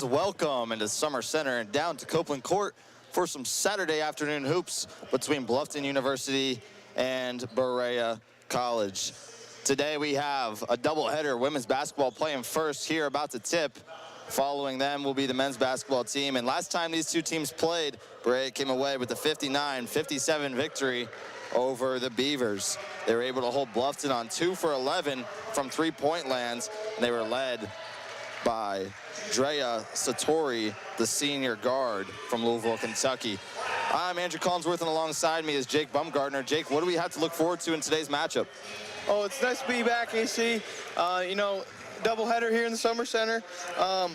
and welcome into Summer Center and down to Copeland Court for some Saturday afternoon hoops between Bluffton University and Berea College. Today we have a doubleheader, women's basketball playing first here, about to tip. Following them will be the men's basketball team. And last time these two teams played, Berea came away with the 59-57 victory over the Beavers. They were able to hold Bluffton on 2 for 11 from three-point lands, and they were led by Drea Satori, the senior guard from Louisville, Kentucky. I'm Andrew Collinsworth, and alongside me is Jake Bumgartner. Jake, what do we have to look forward to in today's matchup? Oh, it's nice to be back, AC. Doubleheader here in the Summer Center. I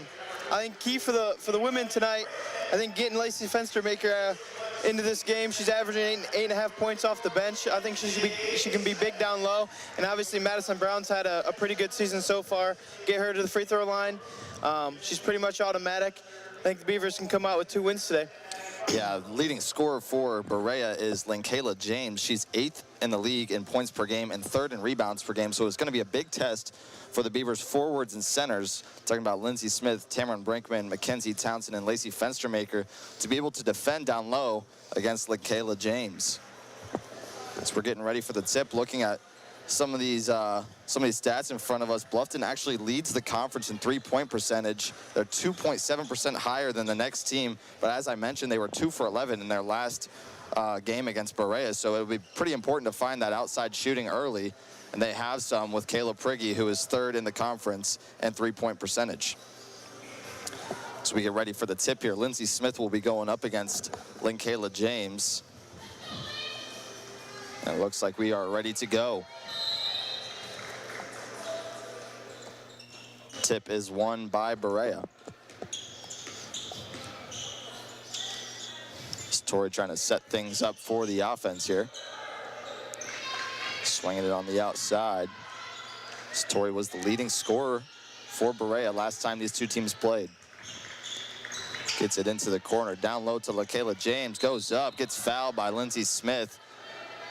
think key for the women tonight, I think getting Lacey Fenstermaker into this game. She's averaging 8.5 points off the bench. I think she can be big down low. And obviously Madison Brown's had a pretty good season so far. Get her to the free throw line. She's pretty much automatic. I think the Beavers can come out with 2 wins today. Yeah, leading scorer for Berea is Linkayla James. She's 8th in the league in points per game and 3rd in rebounds per game. So it's going to be a big test for the Beavers forwards and centers. Talking about Lindsey Smith, Tamron Brinkman, Mackenzie Townsend, and Lacey Fenstermaker to be able to defend down low against Linkayla James. So we're getting ready for the tip, looking at some of these stats in front of us. Bluffton actually leads the conference in three-point percentage. They're 2.7% higher than the next team, but as I mentioned, they were 2 for 11 in their last game against Berea, so it would be pretty important to find that outside shooting early, and they have some with Kayla Prigge, who is 3rd in the conference in three-point percentage. So we get ready for the tip here. Lindsey Smith will be going up against Linkayla James. And it looks like we are ready to go. Tip is won by Berea. Satori trying to set things up for the offense here. Swinging it on the outside. Satori was the leading scorer for Berea last time these two teams played. Gets it into the corner, down low to Linkayla James, goes up, gets fouled by Lindsey Smith.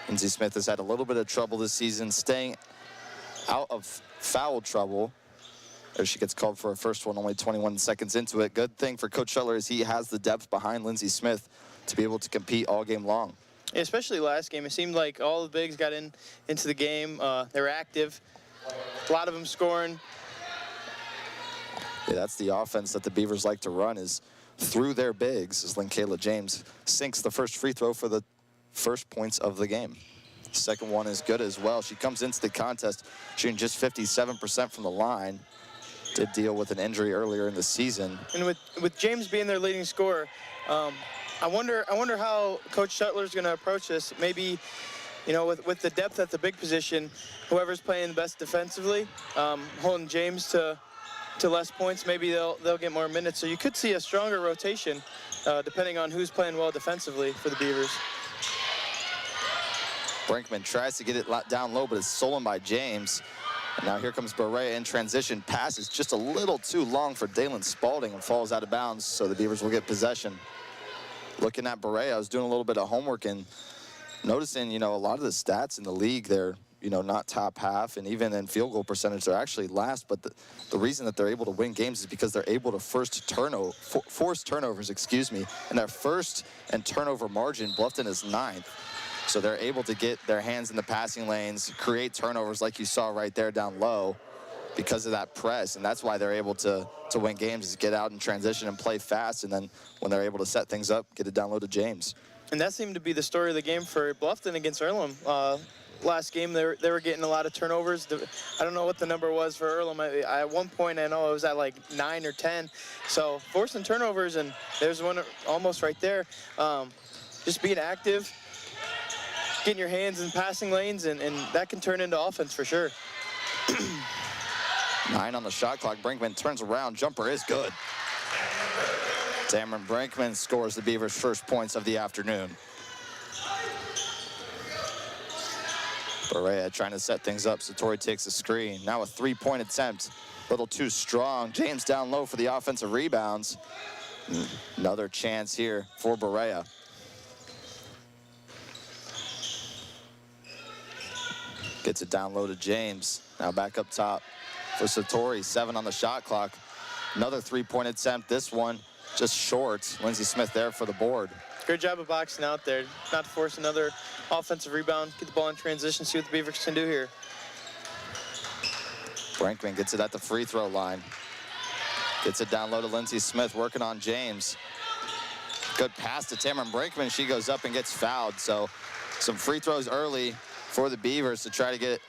Lindsey Smith has had a little bit of trouble this season, staying out of foul trouble. There she gets called for a first one, only 21 seconds into it. Good thing for Coach Shuttler is he has the depth behind Lindsey Smith to be able to compete all game long. Yeah, especially last game, it seemed like all the bigs got into the game. They were active, a lot of them scoring. Yeah, that's the offense that the Beavers like to run, is through their bigs, as Linkayla James sinks the first free throw for the first points of the game. Second one is good as well. She comes into the contest shooting just 57% from the line. Did deal with an injury earlier in the season. And with James being their leading scorer, I wonder how Coach Shuttler is going to approach this. Maybe, with the depth at the big position, whoever's playing the best defensively, holding James to less points, maybe they'll get more minutes. So you could see a stronger rotation, depending on who's playing well defensively for the Beavers. Brinkman tries to get it down low, but it's stolen by James. And now here comes Berea in transition. Pass is just a little too long for Dalen Spalding and falls out of bounds, so the Beavers will get possession. Looking at Berea, I was doing a little bit of homework and noticing, a lot of the stats in the league, they're, not top half, and even in field goal percentage, they're actually last. But the reason that they're able to win games is because they're able to force turnovers, and their first and turnover margin, Bluffton is 9th. So they're able to get their hands in the passing lanes, create turnovers like you saw right there down low because of that press. And that's why they're able to win games, is get out in transition and play fast. And then when they're able to set things up, get it down low to James. And that seemed to be the story of the game for Bluffton against Earlham. Last game, they were getting a lot of turnovers. I don't know what the number was for Earlham. At one point, I know it was at like 9 or 10. So forcing turnovers, and there's one almost right there. Just being active, getting your hands in passing lanes, and that can turn into offense for sure. 9 on the shot clock. Brinkman turns around. Jumper is good. Tamron Brinkman scores the Beavers' first points of the afternoon. Berea trying to set things up. Satori takes a screen. Now a three-point attempt. A little too strong. James down low for the offensive rebounds. Another chance here for Berea. Gets it down low to James. Now back up top for Satori. 7 on the shot clock. Another three-point attempt. This one just short. Lindsey Smith there for the board. Great job of boxing out there. Not to force another offensive rebound. Get the ball in transition, see what the Beavers can do here. Brinkman gets it at the free throw line. Gets it down low to Lindsey Smith, working on James. Good pass to Tamron Brinkman. She goes up and gets fouled. So some free throws early for the Beavers to try to get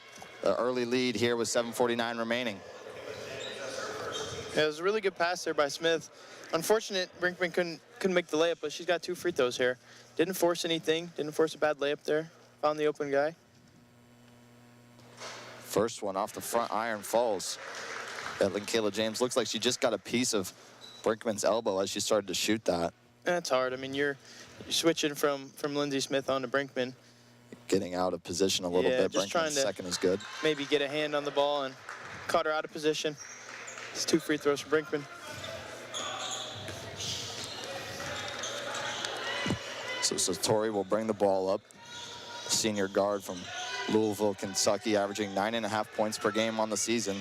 an early lead here with 7:49 remaining. Yeah, it was a really good pass there by Smith. Unfortunate, Brinkman couldn't make the layup, but she's got 2 free throws here. Didn't force anything. Didn't force a bad layup there. Found the open guy. First one off the front iron falls. That Kayla James looks like she just got a piece of Brinkman's elbow as she started to shoot that. That's hard. I mean, you're switching from Lindsey Smith on to Brinkman. Getting out of position a little bit. Just trying Brinkman's to second is good. maybe get a hand on the ball and caught her out of position. It's 2 free throws for Brinkman. So Satori will bring the ball up. Senior guard from Louisville, Kentucky, averaging 9.5 points per game on the season.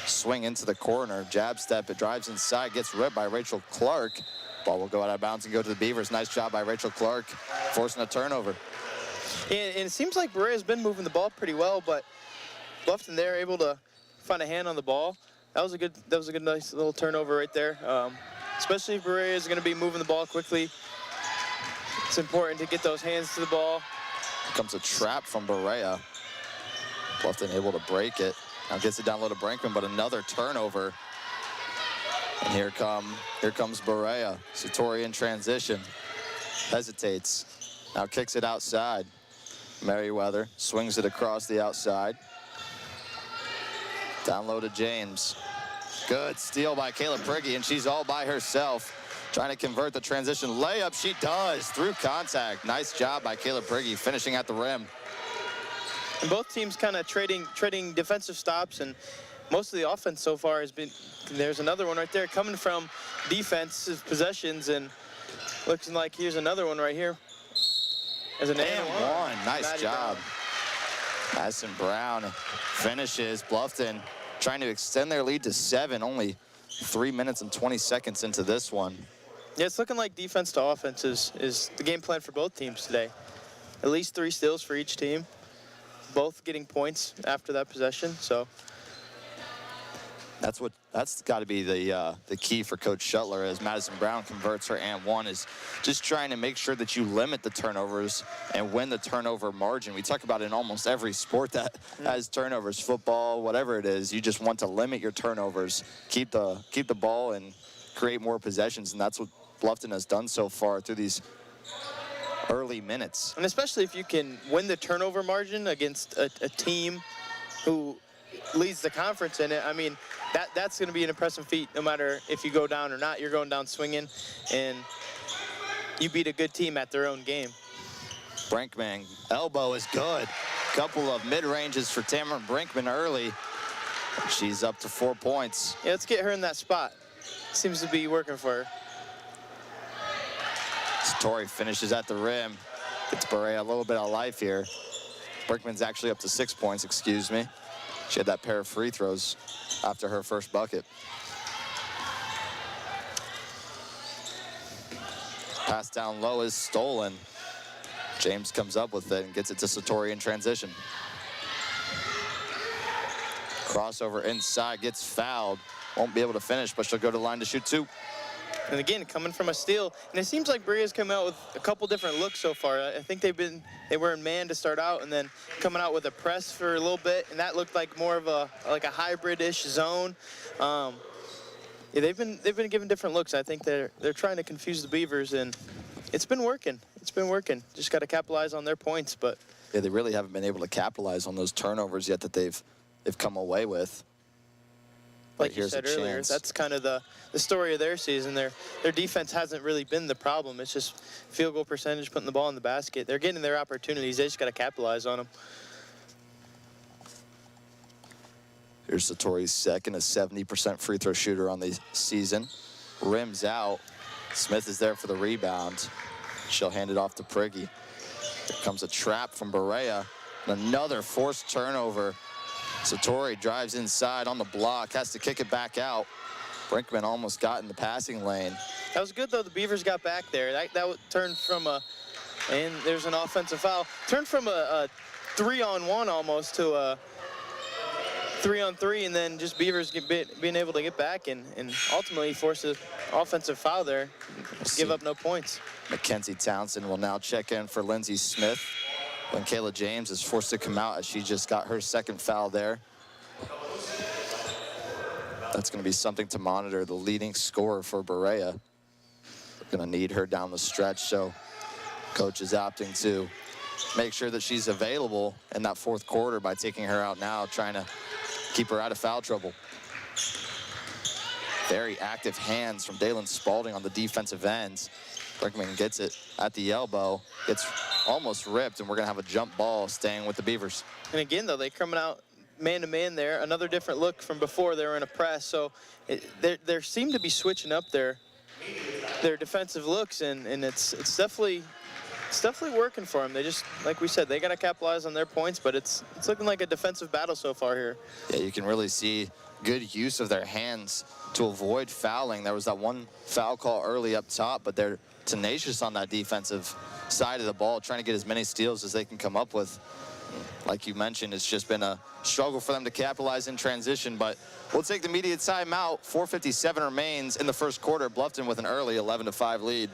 Swing into the corner, jab step, it drives inside, gets ripped by Rachel Clark. Ball will go out of bounds and go to the Beavers. Nice job by Rachel Clark, forcing a turnover. And it seems like Berea's been moving the ball pretty well, but Bluffton there able to find a hand on the ball. That was a good, nice little turnover right there. Especially if Berea is going to be moving the ball quickly. It's important to get those hands to the ball. Here comes a trap from Berea. Bluffton able to break it. Now gets it down low to Brinkman, but another turnover. And here comes Berea. Satori in transition. Hesitates. Now kicks it outside. Merriweather swings it across the outside. Down low to James. Good steal by Kayla Prigge, and she's all by herself. Trying to convert the transition layup. She does through contact. Nice job by Kayla Prigge, finishing at the rim. And both teams kind of trading defensive stops, and most of the offense so far has been, there's another one right there coming from defensive possessions, and looking like here's another one right here. As an and one. Nice job. Madison Brown finishes. Bluffton trying to extend their lead to 7, only 3 minutes and 20 seconds into this one. Yeah, it's looking like defense to offense is the game plan for both teams today. At least 3 steals for each team. Both getting points after that possession, so. That's got to be the key for Coach Shuttler as Madison Brown converts her and one, is just trying to make sure that you limit the turnovers and win the turnover margin. We talk about it in almost every sport that has turnovers, football, whatever it is. You just want to limit your turnovers, keep the ball and create more possessions, and that's what Bluffton has done so far through these early minutes. And especially if you can win the turnover margin against a team who leads the conference in it. I mean, that's going to be an impressive feat no matter if you go down or not. You're going down swinging, and you beat a good team at their own game. Brinkman, elbow is good. Couple of mid-ranges for Tamron Brinkman early. She's up to 4 points. Yeah, let's get her in that spot. Seems to be working for her. Satori finishes at the rim. Gets Berea a little bit of life here. Brinkman's actually up to 6 points, excuse me. She had that pair of free throws after her first bucket. Pass down low is stolen. James comes up with it and gets it to Satori in transition. Crossover inside, gets fouled. Won't be able to finish, but she'll go to the line to shoot 2. And again, coming from a steal, and it seems like Berea's come out with a couple different looks so far. I think they were in man to start out, and then coming out with a press for a little bit, and that looked like more of a hybrid-ish zone. Yeah, they've been given different looks. I think they're trying to confuse the Beavers, and it's been working. It's been working. Just got to capitalize on their points, but yeah, they really haven't been able to capitalize on those turnovers yet that they've come away with. Like you said earlier, that's kind of the story of their season. Their defense hasn't really been the problem. It's just field goal percentage, putting the ball in the basket. They're getting their opportunities. They just got to capitalize on them. Here's Satori's second, a 70% free throw shooter on the season. Rims out. Smith is there for the rebound. She'll hand it off to Prigge. Here comes a trap from Berea. Another forced turnover. Satori drives inside on the block, has to kick it back out. Brinkman almost got in the passing lane. That was good, though. The Beavers got back there. That turned from and there's an offensive foul. Turned from a 3-on-1 almost to a 3-on-3, and then just Beavers being able to get back and ultimately force an offensive foul there. Give up no points. Mackenzie Townsend will now check in for Lindsey Smith when Kayla James is forced to come out as she just got her second foul there. That's going to be something to monitor. The leading scorer for Berea. Going to need her down the stretch, so coach is opting to make sure that she's available in that fourth quarter by taking her out now, trying to keep her out of foul trouble. Very active hands from Dalen Spalding on the defensive ends. Brinkman gets it at the elbow. It's almost ripped, and we're going to have a jump ball staying with the Beavers. And again, though, they coming out man-to-man there. Another different look from before. They were in a press, so they seem to be switching up their defensive looks, and it's definitely working for them. They just, like we said, they got to capitalize on their points, but it's looking like a defensive battle so far here. Yeah, you can really see good use of their hands to avoid fouling. There was that one foul call early up top, but they're tenacious on that defensive side of the ball, trying to get as many steals as they can come up with. Like you mentioned, it's just been a struggle for them to capitalize in transition, but we'll take the immediate timeout. 4:57 remains in the first quarter. Bluffton with an early 11-5 lead.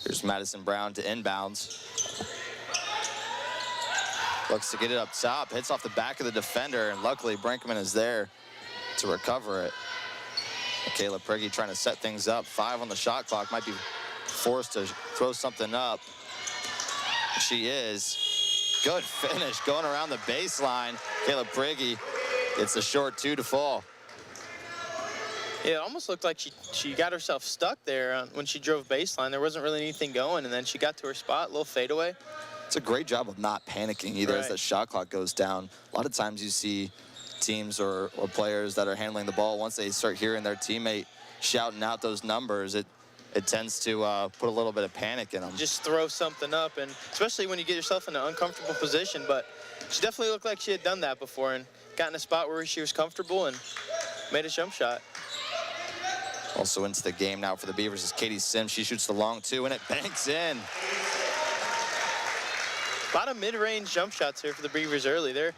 Here's Madison Brown to inbounds. Looks to get it up top, hits off the back of the defender, and luckily Brinkman is there to recover it. Kayla Prigge trying to set things up. 5 on the shot clock, might be forced to throw something up. She is. Good finish going around the baseline. Kayla Prigge gets the short 2 to fall. Yeah, it almost looked like she got herself stuck there when she drove baseline. There wasn't really anything going, and then she got to her spot, a little fadeaway. It's a great job of not panicking either as the shot clock goes down. A lot of times you see teams or players that are handling the ball, once they start hearing their teammate shouting out those numbers, it tends to put a little bit of panic in them. Just throw something up, and especially when you get yourself in an uncomfortable position. But she definitely looked like she had done that before and got in a spot where she was comfortable and made a jump shot. Also into the game now for the Beavers is Katie Sims. She shoots the long 2, and it banks in. A lot of mid-range jump shots here for the Beavers early. I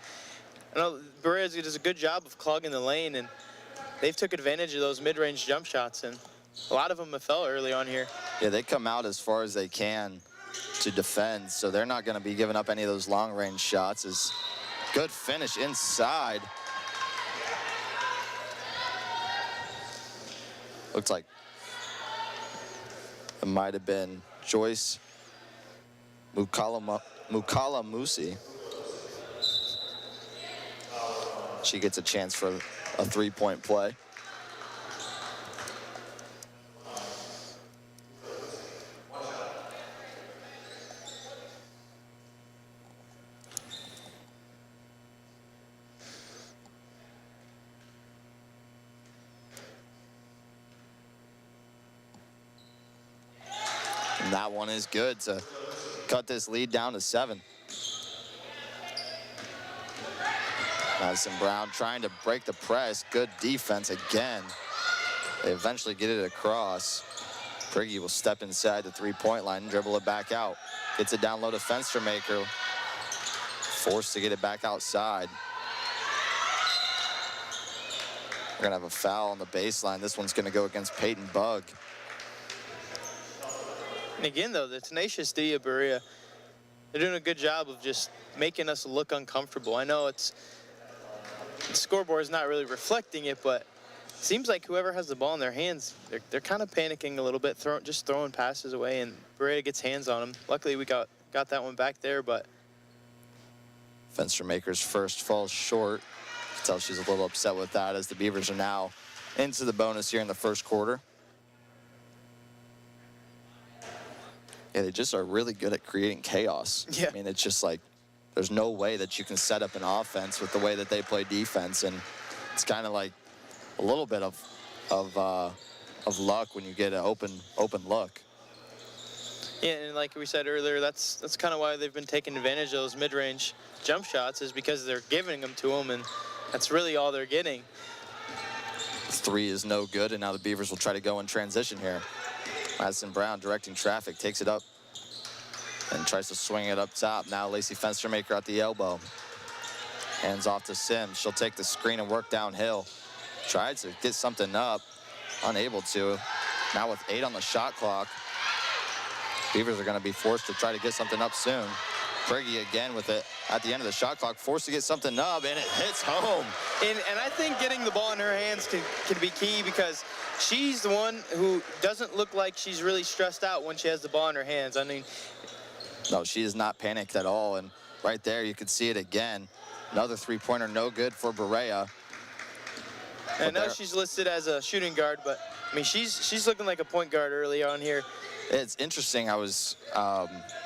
know Berea does a good job of clogging the lane, and they've took advantage of those mid-range jump shots, and a lot of them have fell early on here. Yeah, they come out as far as they can to defend, so they're not going to be giving up any of those long-range shots. Is good finish inside. Looks like it might have been Joyce Mukalamusi. She gets a chance for a 3-point play. And that one is good to cut this lead down to 7. Madison Brown trying to break the press. Good defense again. They eventually get it across. Prigge will step inside the 3-point line and dribble it back out. Gets it down low to Fenstermaker. Forced to get it back outside. We're gonna have a foul on the baseline. This one's gonna go against Peyton Bugg. And again, though, the tenacious D of Berea, they're doing a good job of just making us look uncomfortable. I know the scoreboard is not really reflecting it, but seems like whoever has the ball in their hands, they're kind of panicking a little bit, just throwing passes away, and Berea gets hands on them. Luckily, we got that one back there, but Fenstermaker's first falls short. You can tell she's a little upset with that, as the Beavers are now into the bonus here in the first quarter. Yeah, they just are really good at creating chaos. Yeah. I mean, it's just like there's no way that you can set up an offense with the way that they play defense, and it's kind of like a little bit of luck when you get an open look. yeah, and like we said earlier, that's kind of why they've been taking advantage of those mid-range jump shots, is because they're giving them to them, and that's really all they're getting. Three is no good, and now the Beavers will try to go in transition here. Madison Brown directing traffic, takes it up and tries to swing it up top. Now Lacey Fenstermaker at the elbow. Hands off to Sims. She'll take the screen and work downhill. Tried to get something up, unable to. Now with 8 on the shot clock, Beavers are going to be forced to try to get something up soon. Prigge again with it at the end of the shot clock, forced to get something up, and it hits home. And I think getting the ball in her hands can be key, because she's the one who doesn't look like she's really stressed out when she has the ball in her hands. I mean, no, she is not panicked at all, and right there you can see it again. Another three-pointer, no good for Berea. I know she's listed as a shooting guard, but I mean, she's looking like a point guard early on here. It's interesting. I was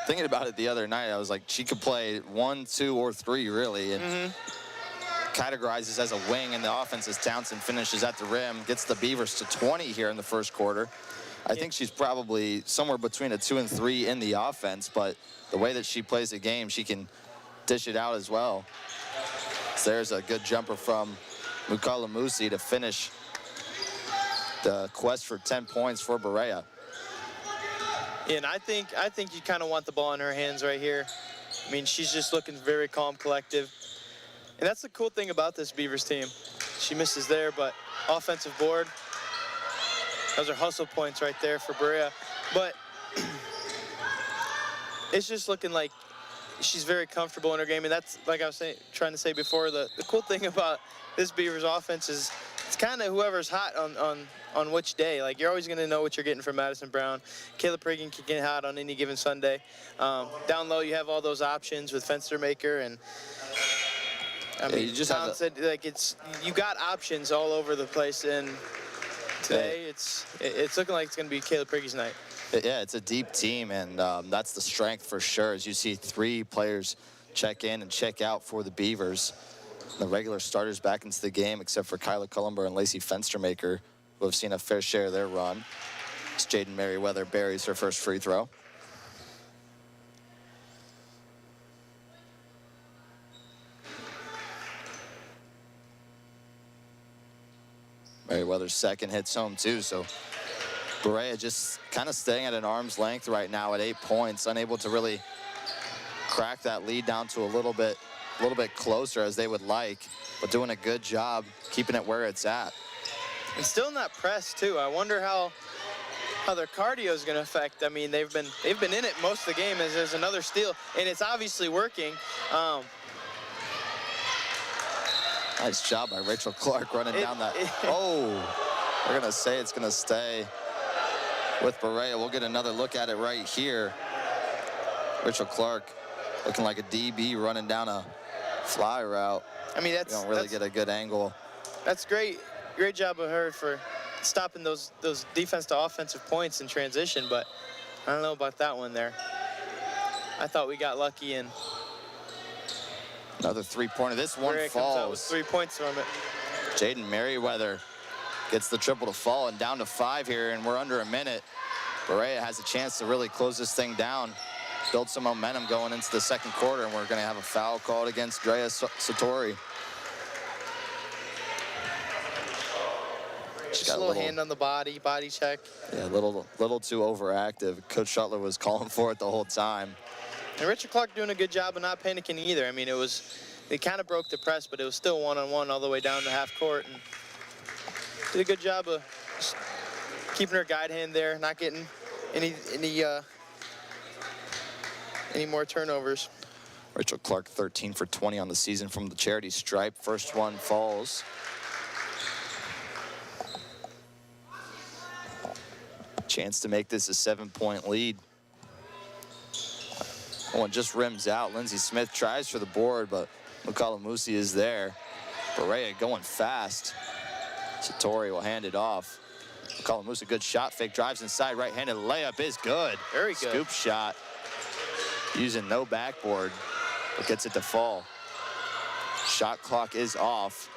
thinking about it the other night. I was like, she could play 1, 2, or 3, really, and categorizes as a wing in the offense as Townsend finishes at the rim, gets the Beavers to 20 here in the first quarter. I think she's probably somewhere between a 2 and 3 in the offense, but the way that she plays the game, she can dish it out as well. So there's a good jumper from Mukala Musi to finish the quest for 10 points for Berea. And I think you kind of want the ball in her hands right here. I mean, she's just looking very calm, collective. And that's the cool thing about this Beavers team. She misses there, but offensive board. Those are hustle points right there for Berea. But it's just looking like she's very comfortable in her game. And that's, like I was trying to say before, the cool thing about this Beavers offense is it's kind of whoever's hot on which day. Like, you're always going to know what you're getting from Madison Brown. Kayla Prigge can get hot on any given Sunday. Down low, you have all those options with Fenstermaker, and I mean, you just Townsend, like, you got options all over the place. And today, it's looking like it's going to be Kayla Prigge's night. Yeah, it's a deep team, and that's the strength for sure. As you see 3 players check in and check out for the Beavers. The regular starters back into the game, except for Kyla Cullenber and Lacey Fenstermaker, who have seen a fair share of their run. As Jaden Merriweather buries her first free throw. Merriweather's second hits home too, so Berea just kind of staying at an arm's length right now at 8 points, unable to really crack that lead down to a little bit closer as they would like, but doing a good job keeping it where it's at. And still in that press too. I wonder how their cardio is going to affect. I mean, they've been in it most of the game, as there's another steal, and it's obviously working. Nice job by Rachel Clark running down that. Oh, we're going to say it's going to stay with Berea. We'll get another look at it right here. Rachel Clark looking like a DB running down a fly route. I mean, you don't really get a good angle. That's great. Great job of her for stopping those defense to offensive points in transition, but I don't know about that one there. I thought we got lucky, and another three-pointer. This one Berea falls. comes out with 3 points from it. Jaden Merriweather gets the triple to fall, and down to 5 here, and we're under a minute. Berea has a chance to really close this thing down, build some momentum going into the second quarter, and we're going to have a foul called against Drea Satori. Just a little hand on the body check. Yeah, a little too overactive. Coach Shuttler was calling for it the whole time. And Richard Clark doing a good job of not panicking either. I mean, they kind of broke the press, but it was still one-on-one all the way down to half court, and did a good job of just keeping her guide hand there, not getting any more turnovers. Rachel Clark 13 for 20 on the season from the charity stripe. First one falls. Chance to make this a 7-point lead. One just rims out. Lindsey Smith tries for the board, but Mukalamusi is there. Berea going fast. Satori will hand it off. Mukalamusi, good shot fake, drives inside, right-handed layup is good. Very good. Scoop shot. Using no backboard, but gets it to fall. Shot clock is off.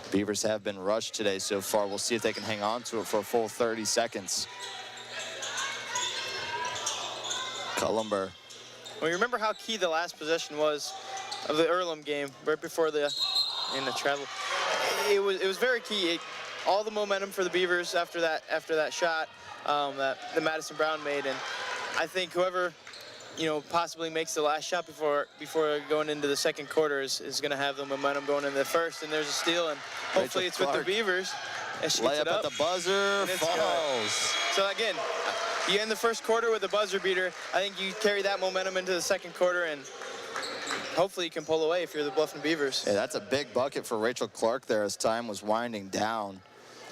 Beavers have been rushed today so far. We'll see if they can hang on to it for a full 30 seconds. Cullenber. Well, you remember how key the last possession was of the Earlham game, right before the travel. It was very key. All the momentum for the Beavers after that shot that Madison Brown made, and I think whoever possibly makes the last shot before going into the second quarter is going to have the momentum going into the first. And there's a steal, and hopefully Rachel it's Clark. with the Beavers. And she gets Layup it up, at the buzzer, falls. So again, you end the first quarter with a buzzer beater. I think you carry that momentum into the second quarter, and hopefully you can pull away if you're the Bluffton Beavers. Yeah, that's a big bucket for Rachel Clark there as time was winding down.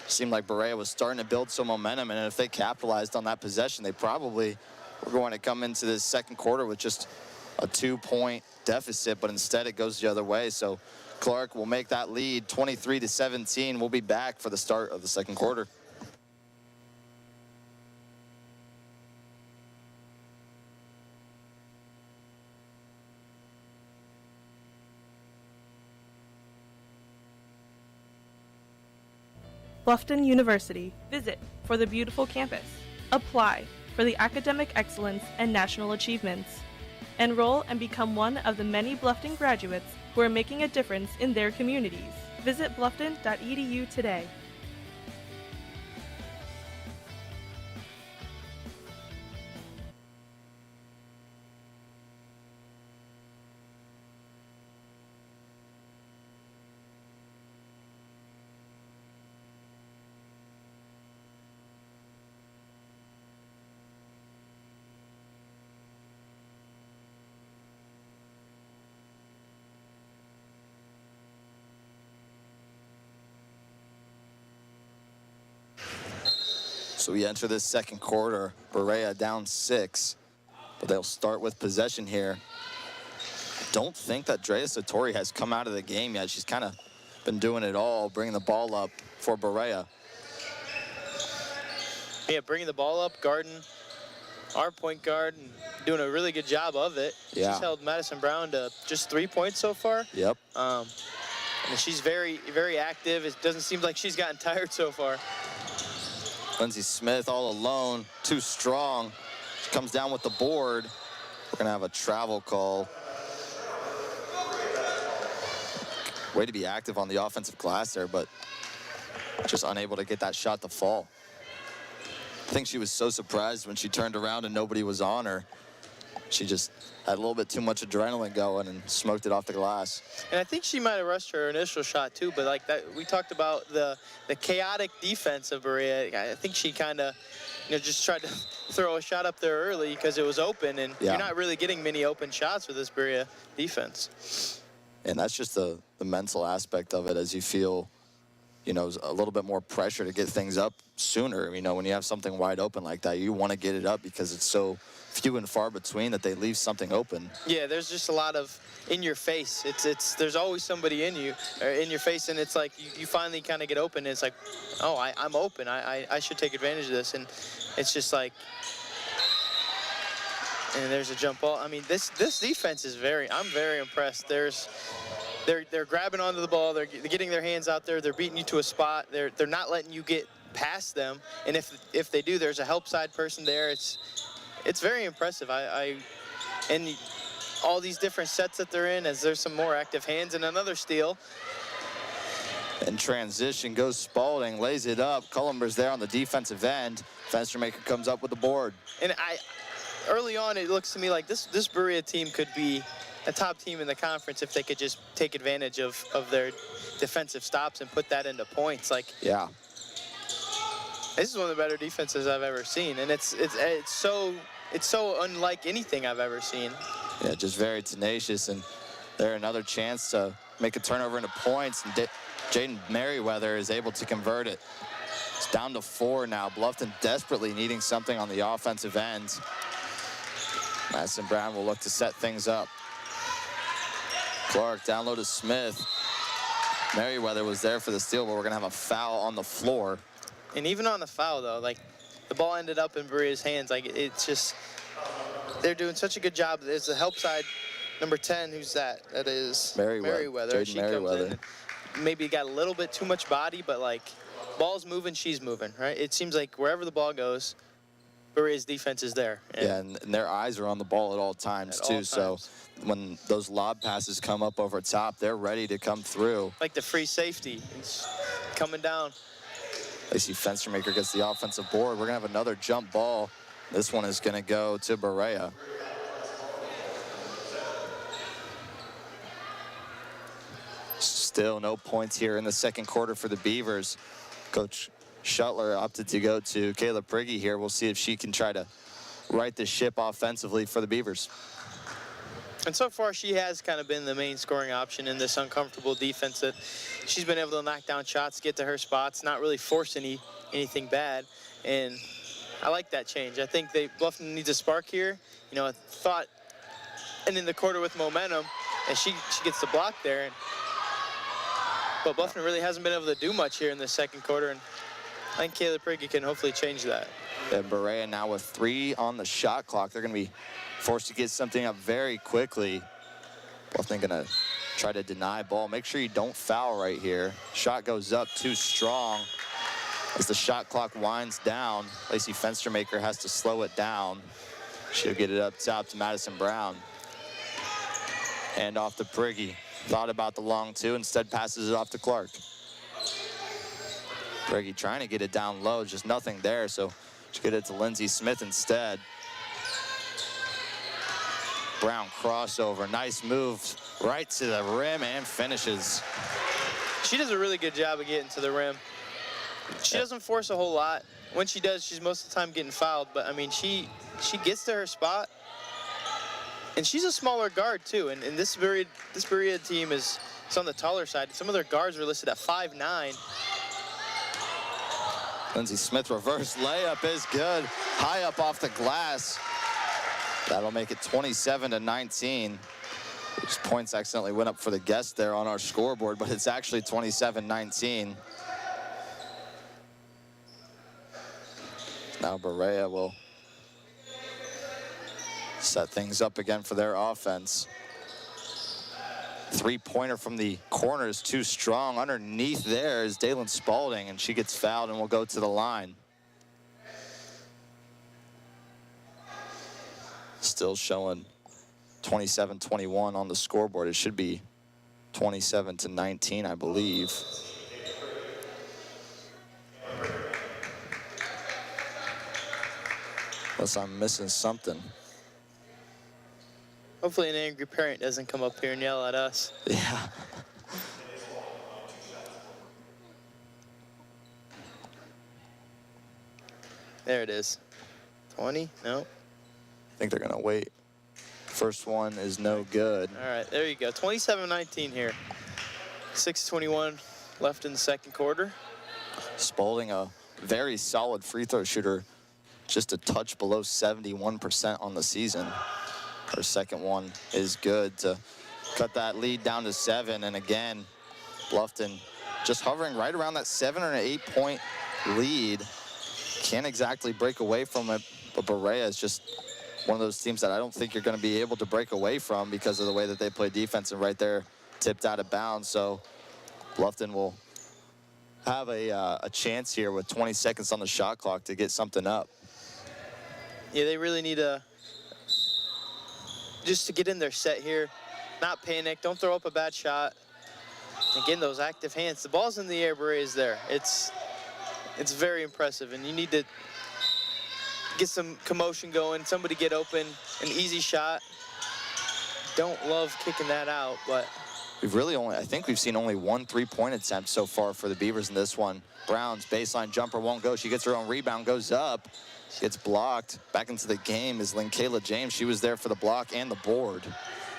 Seemed like Berea was starting to build some momentum, and if they capitalized on that possession, they probably were going to come into this second quarter with just a 2-point deficit, but instead it goes the other way. So Clark will make that lead 23-17. We'll be back for the start of the second quarter. Bluffton University. Visit for the beautiful campus. Apply for the academic excellence and national achievements. Enroll and become one of the many Bluffton graduates who are making a difference in their communities. Visit bluffton.edu today. So we enter this second quarter. Berea down 6, but they'll start with possession here. Don't think that Drea Satori has come out of the game yet. She's kind of been doing it all, bringing the ball up for Berea. Yeah, bringing the ball up, guarding our point guard, and doing a really good job of it. Yeah. She's held Madison Brown to just 3 points so far. Yep. And she's very, very active. It doesn't seem like she's gotten tired so far. Lindsey Smith all alone, too strong. She comes down with the board. We're gonna have a travel call. Way to be active on the offensive glass there, but just unable to get that shot to fall. I think she was so surprised when she turned around and nobody was on her. She just had a little bit too much adrenaline going and smoked it off the glass. And I think she might have rushed her initial shot too, but like that, we talked about the chaotic defense of Berea. I think she kind of, just tried to throw a shot up there early because it was open, and yeah. You're not really getting many open shots with this Berea defense. And that's just the mental aspect of it, as you feel, a little bit more pressure to get things up sooner. When you have something wide open like that, you want to get it up because it's so few and far between that they leave something open. Yeah, there's just a lot of in your face. There's always somebody in your face, and it's like you finally kind of get open, and it's like, oh, I'm open. I should take advantage of this, and it's just like, and there's a jump ball. I mean, this defense is I'm very impressed. They're grabbing onto the ball. They're getting their hands out there. They're beating you to a spot. They're not letting you get past them. And if they do, there's a help side person there. It's very impressive. And all these different sets that they're in, as there's some more active hands, and another steal. In transition goes Spalding, lays it up. Cullenber's there on the defensive end. Fenstermaker comes up with the board. And early on, it looks to me like this Berea team could be a top team in the conference if they could just take advantage of their defensive stops and put that into points. Like, yeah, this is one of the better defenses I've ever seen, and it's so unlike anything I've ever seen. Yeah, just very tenacious, and there another chance to make a turnover into points, and Jaden Merriweather is able to convert it. It's down to 4 now. Bluffton desperately needing something on the offensive end. Madison Brown will look to set things up. Clark down low to Smith. Merriweather was there for the steal, but we're gonna have a foul on the floor. And even on the foul though, like the ball ended up in Berea's hands. Like it's just, they're doing such a good job. It's the help side, number 10, who's that? That is Merriweather. She comes in and maybe got a little bit too much body, but like ball's moving, she's moving, right? It seems like wherever the ball goes, Berea's defense is there. And their eyes are on the ball at all times too. So when those lob passes come up over top, they're ready to come through. Like the free safety, it's coming down. Lacey Fenstermaker gets the offensive board. We're gonna have another jump ball. This one is gonna go to Berea. Still no points here in the second quarter for the Beavers. Coach Shuttler opted to go to Kayla Prigge here. We'll see if she can try to right the ship offensively for the Beavers. And so far, she has kind of been the main scoring option in this uncomfortable defense that she's been able to knock down shots, get to her spots, not really force anything bad. And I like that change. I think Bluffton needs a spark here. You know, I thought, and in the quarter with momentum, and she gets the block there. But Bluffton really hasn't been able to do much here in the second quarter. And I think Kayla Prigge can hopefully change that. And Berea now with 3 on the shot clock. They're going to be forced to get something up very quickly. Bluffton going to try to deny ball. Make sure you don't foul right here. Shot goes up too strong. As the shot clock winds down, Lacey Fenstermaker has to slow it down. She'll get it up top to Madison Brown. And off to Prigge. Thought about the long 2, instead passes it off to Clark. Prigge trying to get it down low, just nothing there, so she get it to Lindsay Smith instead. Brown crossover, nice move right to the rim and finishes. She does a really good job of getting to the rim. She doesn't force a whole lot. When she does, she's most of the time getting fouled, but I mean, she gets to her spot. And she's a smaller guard too, and this Berea team is on the taller side. Some of their guards are listed at 5'9". Lindsay Smith reverse layup is good. High up off the glass. That'll make it 27-19. Those points accidentally went up for the guest there on our scoreboard, but it's actually 27-19. Now Berea will set things up again for their offense. 3-pointer from the corner is too strong. Underneath there is Dalen Spalding, and she gets fouled and will go to the line. Still showing 27-21 on the scoreboard. It should be 27-19, I believe. Unless I'm missing something. Hopefully an angry parent doesn't come up here and yell at us. Yeah. There it is. 20? No. I think they're gonna wait. First one is no good. All right, there you go. 27-19 here. 6:21 left in the second quarter. Spalding, a very solid free throw shooter, just a touch below 71% on the season. Her second one is good to cut that lead down to 7. And again, Bluffton just hovering right around that 7 or 8 point lead. Can't exactly break away from it, but Berea is just one of those teams that I don't think you're going to be able to break away from because of the way that they play defense, and right there tipped out of bounds. So Bluffton will have a chance here with 20 seconds on the shot clock to get something up. Yeah, they really need just to get in their set here, not panic, don't throw up a bad shot. Again, those active hands. The ball's in the air, Berea is there. It's very impressive, and you need to get some commotion going, somebody get open, an easy shot. Don't love kicking that out, but we've really only, I think we've seen only 1 3-point attempt so far for the Beavers in this one. Brown's baseline jumper won't go. She gets her own rebound, goes up, gets blocked. Back into the game is Linkayla James. She was there for the block and the board.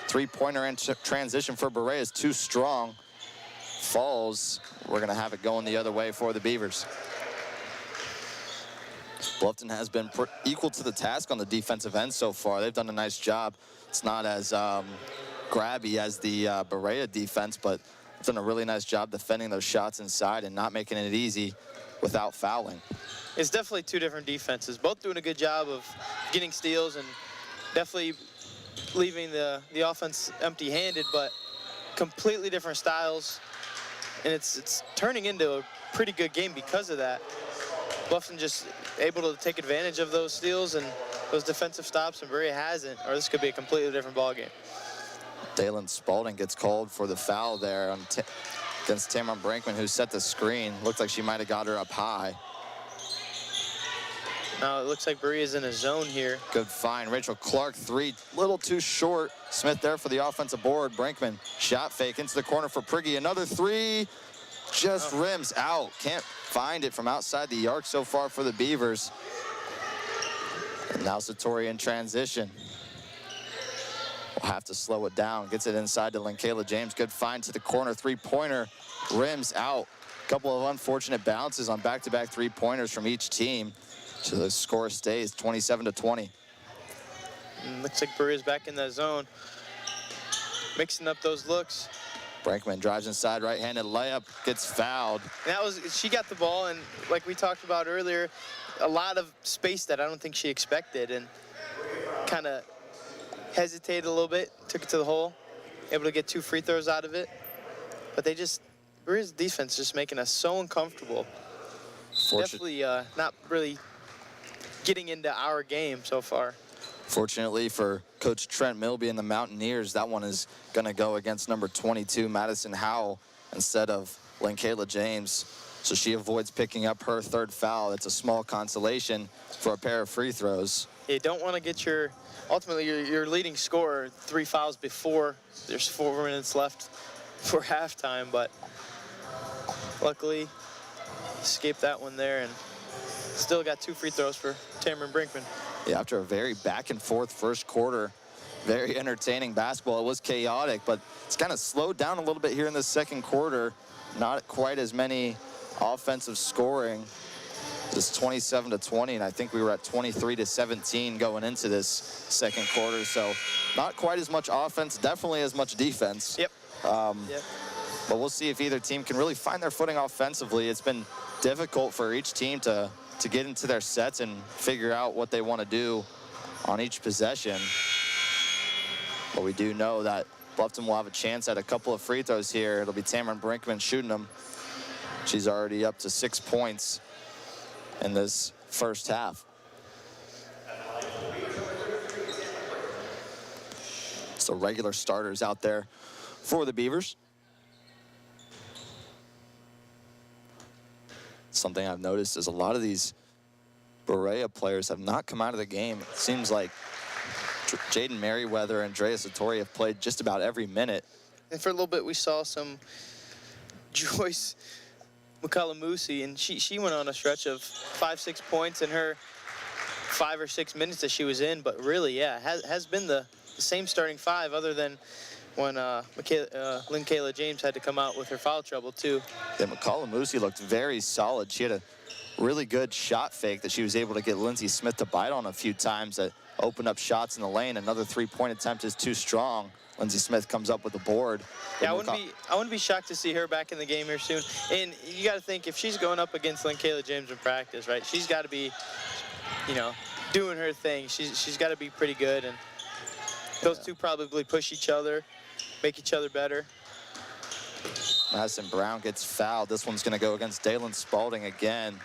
3-pointer in transition for Berea is too strong. Falls. We're going to have it going the other way for the Beavers. Bluffton has been equal to the task on the defensive end so far. They've done a nice job. It's not as grabby as the Berea defense, but it's done a really nice job defending those shots inside and not making it easy without fouling. It's definitely two different defenses, both doing a good job of getting steals and definitely leaving the offense empty-handed, but completely different styles. And it's turning into a pretty good game because of that. Bluffton just able to take advantage of those steals and those defensive stops, and Berea hasn't, or this could be a completely different ball game. Dalen Spalding gets called for the foul there on against Tamron Brinkman, who set the screen. Looked like she might have got her up high. Now it looks like Berea's in a zone here. Good find. Rachel Clark, three, little too short. Smith there for the offensive board. Brinkman, shot fake into the corner for Prigge. Another three, just rims out. Can't find it from outside the arc so far for the Beavers. And now Satori in transition. We'll have to slow it down. Gets it inside to Linkayla James. Good find to the corner. Three-pointer rims out. A couple of unfortunate bounces on back-to-back three-pointers from each team. So the score stays 27-20. Looks like Berea's back in that zone. Mixing up those looks. Brinkman drives inside, right-handed layup, gets fouled. And she got the ball, and like we talked about earlier, a lot of space that I don't think she expected, and kind of hesitated a little bit, took it to the hole, able to get 2 free throws out of it. But Berea's defense just making us so uncomfortable. Definitely not really getting into our game so far. Fortunately for Coach Trent Milby and the Mountaineers, that one is going to go against number 22, Madison Howell, instead of Linkayla James. So she avoids picking up her third foul. It's a small consolation for a pair of free throws. You don't want to get ultimately your leading scorer 3 fouls before there's 4 minutes left for halftime, but luckily escaped that one there and still got 2 free throws for Tamron Brinkman. Yeah, after a very back-and-forth first quarter, very entertaining basketball. It was chaotic, but it's kind of slowed down a little bit here in the second quarter. Not quite as many offensive scoring. Just 27-20, and I think we were at 23-17 going into this second quarter. So not quite as much offense, definitely as much defense. Yep. But we'll see if either team can really find their footing offensively. It's been difficult for each team to get into their sets and figure out what they want to do on each possession. But we do know that Bluffton will have a chance at a couple of free throws here. It'll be Tamron Brinkman shooting them. She's already up to 6 points in this first half. So regular starters out there for the Beavers. Something I've noticed is a lot of these Berea players have not come out of the game. It seems like Jaden Merriweather and Drea Satori have played just about every minute. And for a little bit, we saw some Joyce McCullamusi, and she went on a stretch of 5-6 points in her 5 or 6 minutes that she was in. But really, yeah, has been the same starting 5, other than when Linkayla James had to come out with her foul trouble too. Yeah, McCullamusi looked very solid. She had a really good shot fake that she was able to get Lindsay Smith to bite on a few times that opened up shots in the lane. Another 3-point attempt is too strong. Lindsay Smith comes up with the board. Yeah, I wouldn't be shocked to see her back in the game here soon. And you got to think, if she's going up against Linkayla James in practice, right? She's got to be, doing her thing. She's got to be pretty good, and those two probably push each other, make each other better. Madison Brown gets fouled. This one's going to go against Dalen Spalding again.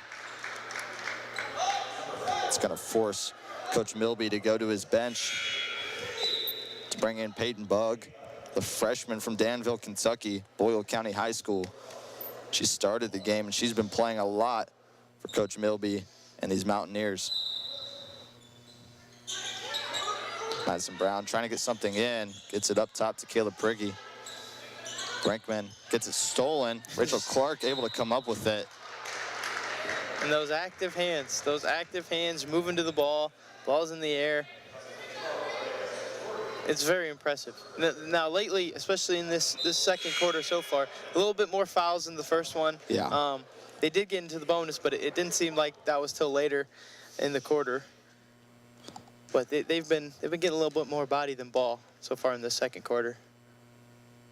It's going to force Coach Milby to go to his bench to bring in Peyton Bugg, the freshman from Danville, Kentucky, Boyle County High School. She started the game, and she's been playing a lot for Coach Milby and these Mountaineers. Madison Brown trying to get something in, gets it up top to Caleb Prigge. Brinkman gets it stolen. Rachel Clark able to come up with it. And those active hands moving to the ball, ball's in the air. It's very impressive. Now lately, especially in this second quarter so far, a little bit more fouls in the first one. Yeah. They did get into the bonus, but it didn't seem like that was till later. in the quarter. But they've been getting a little bit more body than ball so far in the second quarter.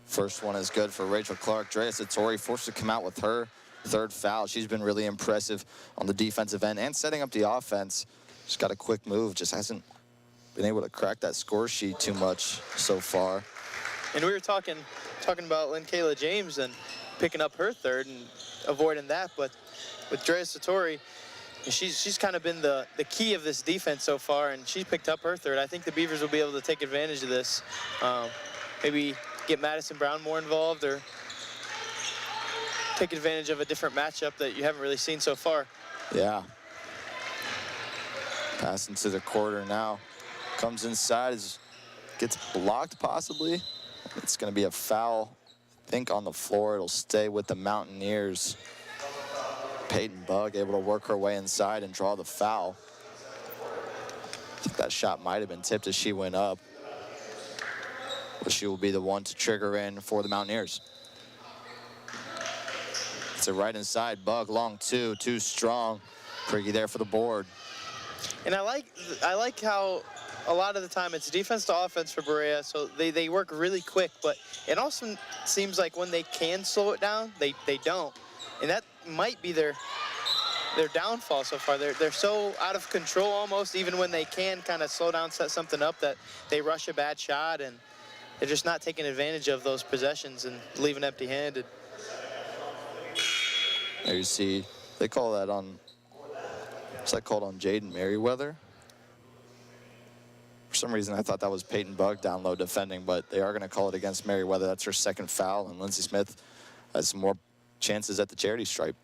First one is good for Rachel Clark. Drea Satori forced to come out with her third foul. She's been really impressive on the defensive end and setting up the offense. She's got a quick move, just hasn't been able to crack that score sheet too much so far. And we were talking about Kayla James and picking up her third and avoiding that, but with Drea Satori, she's kind of been the key of this defense so far, and she picked up her third. I think the Beavers will be able to take advantage of this. Maybe get Madison Brown more involved or take advantage of a different matchup that you haven't really seen so far. Yeah. Pass into the quarter now. Comes inside, gets blocked possibly. It's going to be a foul, I think, on the floor. It'll stay with the Mountaineers. Peyton Bugg able to work her way inside and draw the foul. I think that shot might have been tipped as she went up. But she will be the one to trigger in for the Mountaineers. It's a right inside. Bugg, long two, too strong. Priggy there for the board. And I like how a lot of the time it's defense to offense for Berea, so they work really quick, but it also seems like when they can slow it down, they don't. And that might be their downfall so far. They're so out of control almost, even when they can kind of slow down, set something up, that they rush a bad shot, and they're just not taking advantage of those possessions and leaving empty-handed. There you see, they call that on, what's that called on Jaden Merriweather? For some reason, I thought that was Peyton Bugg down low defending, but they are going to call it against Merriweather. That's her second foul, and Lindsey Smith has some more chances at the charity stripe.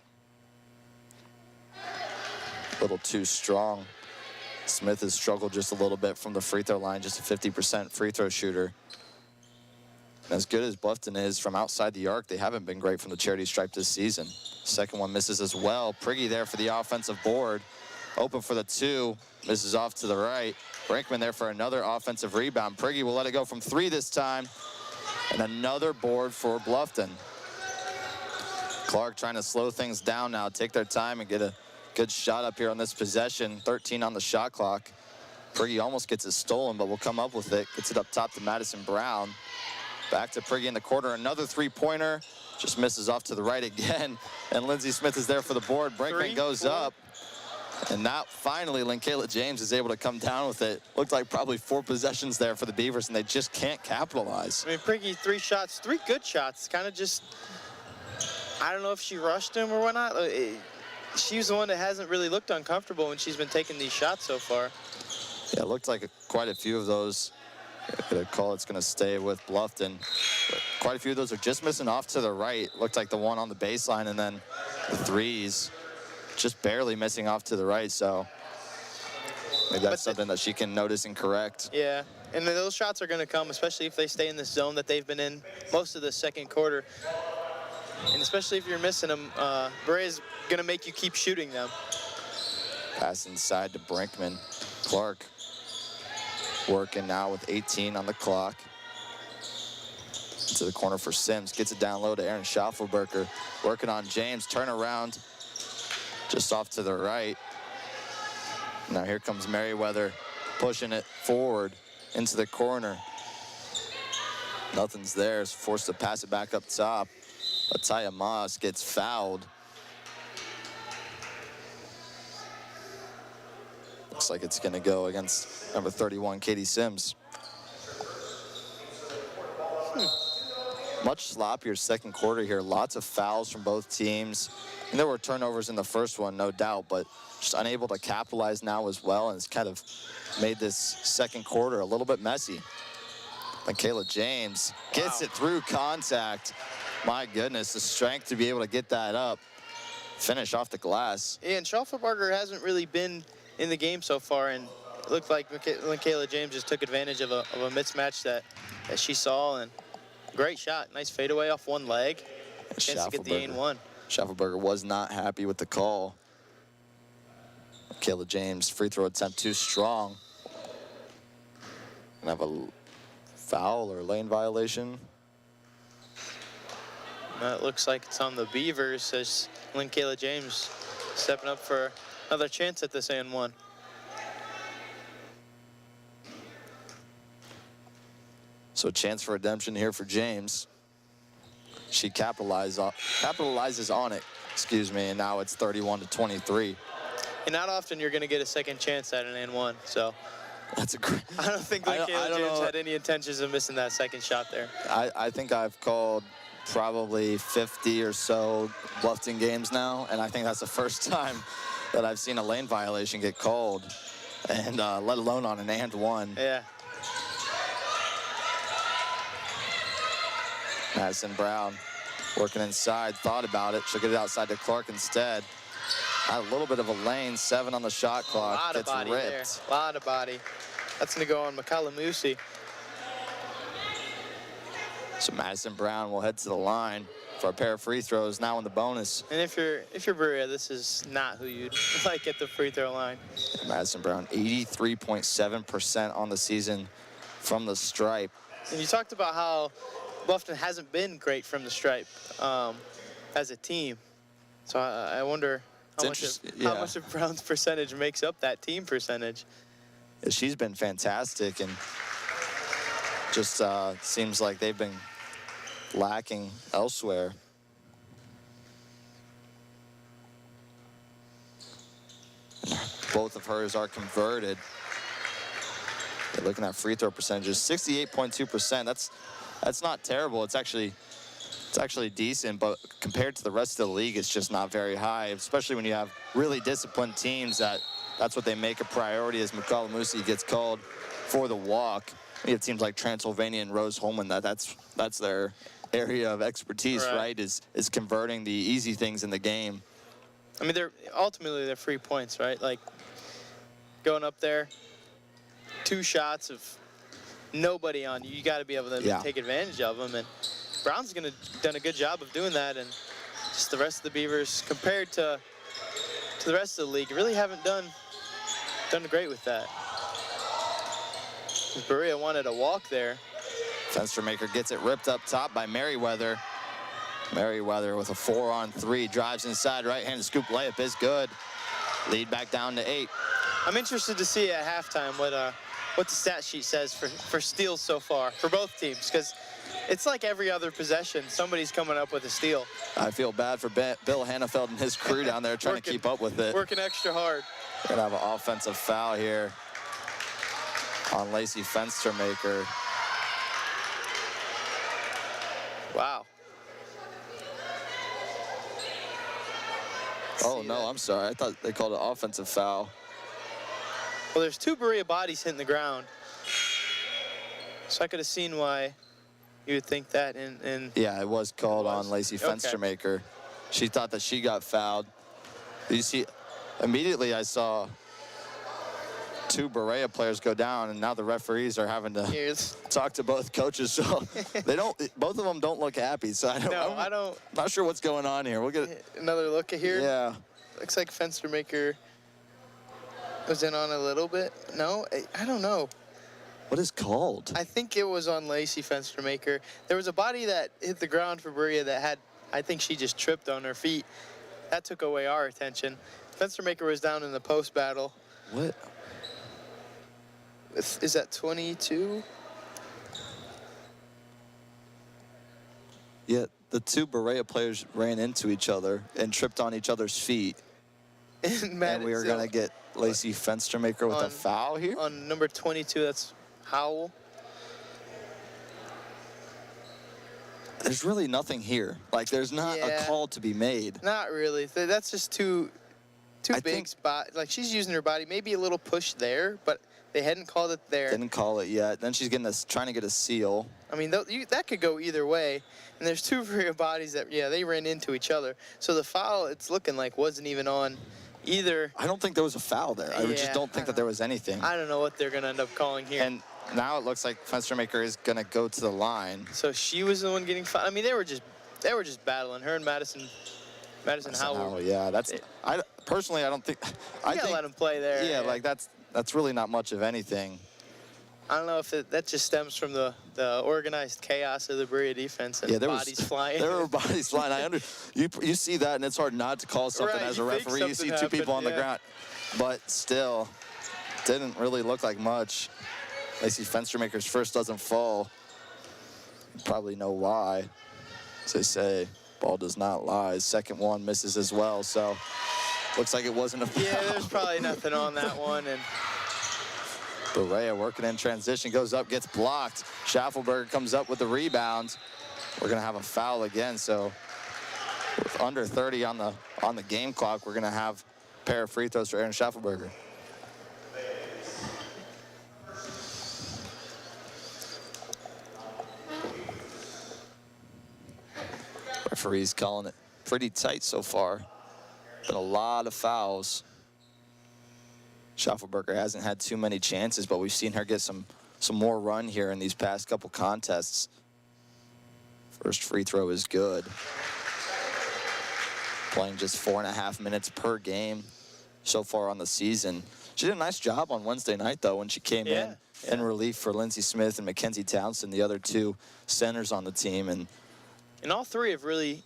A little too strong. Smith has struggled just a little bit from the free throw line, just a 50% free throw shooter. And as good as Bluffton is from outside the arc, they haven't been great from the charity stripe this season. Second one misses as well. Priggy there for the offensive board. Open for the two, misses off to the right. Brinkman there for another offensive rebound. Priggy will let it go from three this time. And another board for Bluffton. Clark trying to slow things down now, take their time and get a good shot up here on this possession. 13 on the shot clock. Priggy almost gets it stolen, but will come up with it. Gets it up top to Madison Brown. Back to Priggy in the quarter, another three-pointer. Just misses off to the right again. And Lindsey Smith is there for the board. Brinkman goes up. And now, finally, Kayla James is able to come down with it. Looked like probably 4 possessions there for the Beavers, and they just can't capitalize. I mean, Priggy, 3 shots, 3 good shots. Kind of just, I don't know if she rushed him or whatnot. She's the one that hasn't really looked uncomfortable when she's been taking these shots so far. Yeah, it looked like quite a few of those. The call it's going to stay with Bluffton. But quite a few of those are just missing off to the right. Looked like the one on the baseline, and then the threes just barely missing off to the right. So maybe that's something that she can notice and correct. Yeah, and those shots are going to come, especially if they stay in this zone that they've been in most of the second quarter. And especially if you're missing them, Berea's going to make you keep shooting them. Pass inside to Brinkman. Clark working now with 18 on the clock. Into the corner for Sims. Gets it down low to Aaron Schaffelberger. Working on James. Turn around. Just off to the right. Now here comes Merriweather pushing it forward into the corner. Nothing's there. Is forced to pass it back up top. Ataya Moss gets fouled. Looks like it's going to go against number 31, Katie Sims. Much sloppier second quarter here. Lots of fouls from both teams. And there were turnovers in the first one, no doubt, but just unable to capitalize now as well. And it's kind of made this second quarter a little bit messy. And Kayla James gets it through contact. My goodness, the strength to be able to get that up. Finish off the glass. Yeah, and Schaffelberger hasn't really been in the game so far, and it looked like Kayla James just took advantage of a mismatch that she saw, and great shot. Nice fadeaway off one leg. Chance to get the and one. Schaffelberger was not happy with the call. Kayla James, free throw attempt too strong. Gonna have a foul or lane violation. It looks like it's on the Beavers, as Kayla James stepping up for another chance at this and one. So a chance for redemption here for James. She capitalizes on it, excuse me, and now it's 31-23. And not often you're going to get a second chance at an and one. So That's a great. I don't think I Kayla don't James know. had any intentions of missing that second shot there. I think I've called probably 50 or so Bluffton games now, and I think that's the first time that I've seen a lane violation get called, and let alone on an and one. Yeah. Madison Brown working inside, thought about it. She'll get it outside to Clark instead. Had a little bit of a lane, 7 on the shot clock. A lot of Gets body ripped. there. A lot of body. That's going to go on Musi. So Madison Brown will head to the line for a pair of free throws now in the bonus. And if you're Berea, this is not who you'd like at the free throw line. Madison Brown, 83.7% on the season from the stripe. And you talked about how Bluffton hasn't been great from the stripe as a team. So I wonder how much of Brown's percentage makes up that team percentage. She's been fantastic, and just seems like they've been lacking elsewhere. Both of hers are converted. You're looking at free throw percentages, 68.2%. That's not terrible. It's actually decent, but compared to the rest of the league, it's just not very high, especially when you have really disciplined teams that's what they make a priority as McCallum-Moosey gets called for the walk. You have teams like Transylvania and Rose-Hulman, that's their area of expertise, right? Is converting the easy things in the game. I mean, ultimately they're free points, right? Like going up there, 2 shots of nobody on you. You got to be able to take advantage of them, and Brown's done a good job of doing that, and just the rest of the Beavers compared to the rest of the league really haven't done great with that. Berea wanted a walk there. Fenstermaker gets it ripped up top by Merriweather. Merriweather with a 4-on-3, drives inside, right-handed scoop layup is good. Lead back down to 8. I'm interested to see at halftime what the stat sheet says for steals so far for both teams, because it's like every other possession, somebody's coming up with a steal. I feel bad for Bill Hannafeld and his crew down there trying to keep up with it. Working extra hard. We're gonna have an offensive foul here on Lacey Fenstermaker. Wow. Oh no, I'm sorry. I thought they called it offensive foul. Well, there's 2 Berea bodies hitting the ground, so I could have seen why you would think that. Yeah, it was called on Lacey Fenstermaker. She thought that she got fouled. You see, immediately I saw 2 Berea players go down, and now the referees are having to talk to both coaches. So both of them don't look happy. So I'm not sure what's going on here. We'll get another look at here. Yeah. Looks like Fenstermaker was in on a little bit. No, I don't know. What is called? I think it was on Lacey Fenstermaker. There was a body that hit the ground for Berea that I think she just tripped on her feet. That took away our attention. Fenstermaker was down in the post battle. What? Is that 22? Yeah, the 2 Berea players ran into each other and tripped on each other's feet. And we are going to get Lacey Fenstermaker with a foul here? On number 22, that's Howell. There's really nothing here. Like, there's not a call to be made. Not really. That's just too big spot. Like, she's using her body. Maybe a little push there, but they hadn't called it there. Didn't call it yet. Then she's trying to get a seal. I mean, that could go either way. And there's 2 Berea bodies that, they ran into each other. So the foul, it's looking like, wasn't even on either. I don't think there was a foul there. I just don't think that there was anything. I don't know what they're going to end up calling here. And now it looks like Fenstermaker is going to go to the line. So she was the one getting fouled. I mean, they were just battling. Her and Madison Howell. Yeah, personally, I don't think. I gotta let them play there. Yeah, like that's really not much of anything. I don't know if that just stems from the organized chaos of the Berea defense and bodies flying. There were bodies flying. You see that, and it's hard not to call something as a referee. You see 2 people on the ground, but still, didn't really look like much. Lacey Fenstermaker's first doesn't fall. Probably know why. As they say, ball does not lie. Second one misses as well, so looks like it wasn't a foul. Yeah, there's probably nothing on that one. And Berea working in transition, goes up, gets blocked. Schaffelberger comes up with the rebound. We're gonna have a foul again, so with under 30 on the game clock, we're gonna have a pair of free throws for Aaron Schaffelberger. Referee's calling it pretty tight so far. Been a lot of fouls. Schaffelberger hasn't had too many chances, but we've seen her get some more run here in these past couple contests. First free throw is good. Playing just 4.5 minutes per game so far on the season. She did a nice job on Wednesday night, though, when she came in relief for Lindsey Smith and Mackenzie Townsend, the other two centers on the team. And all three have really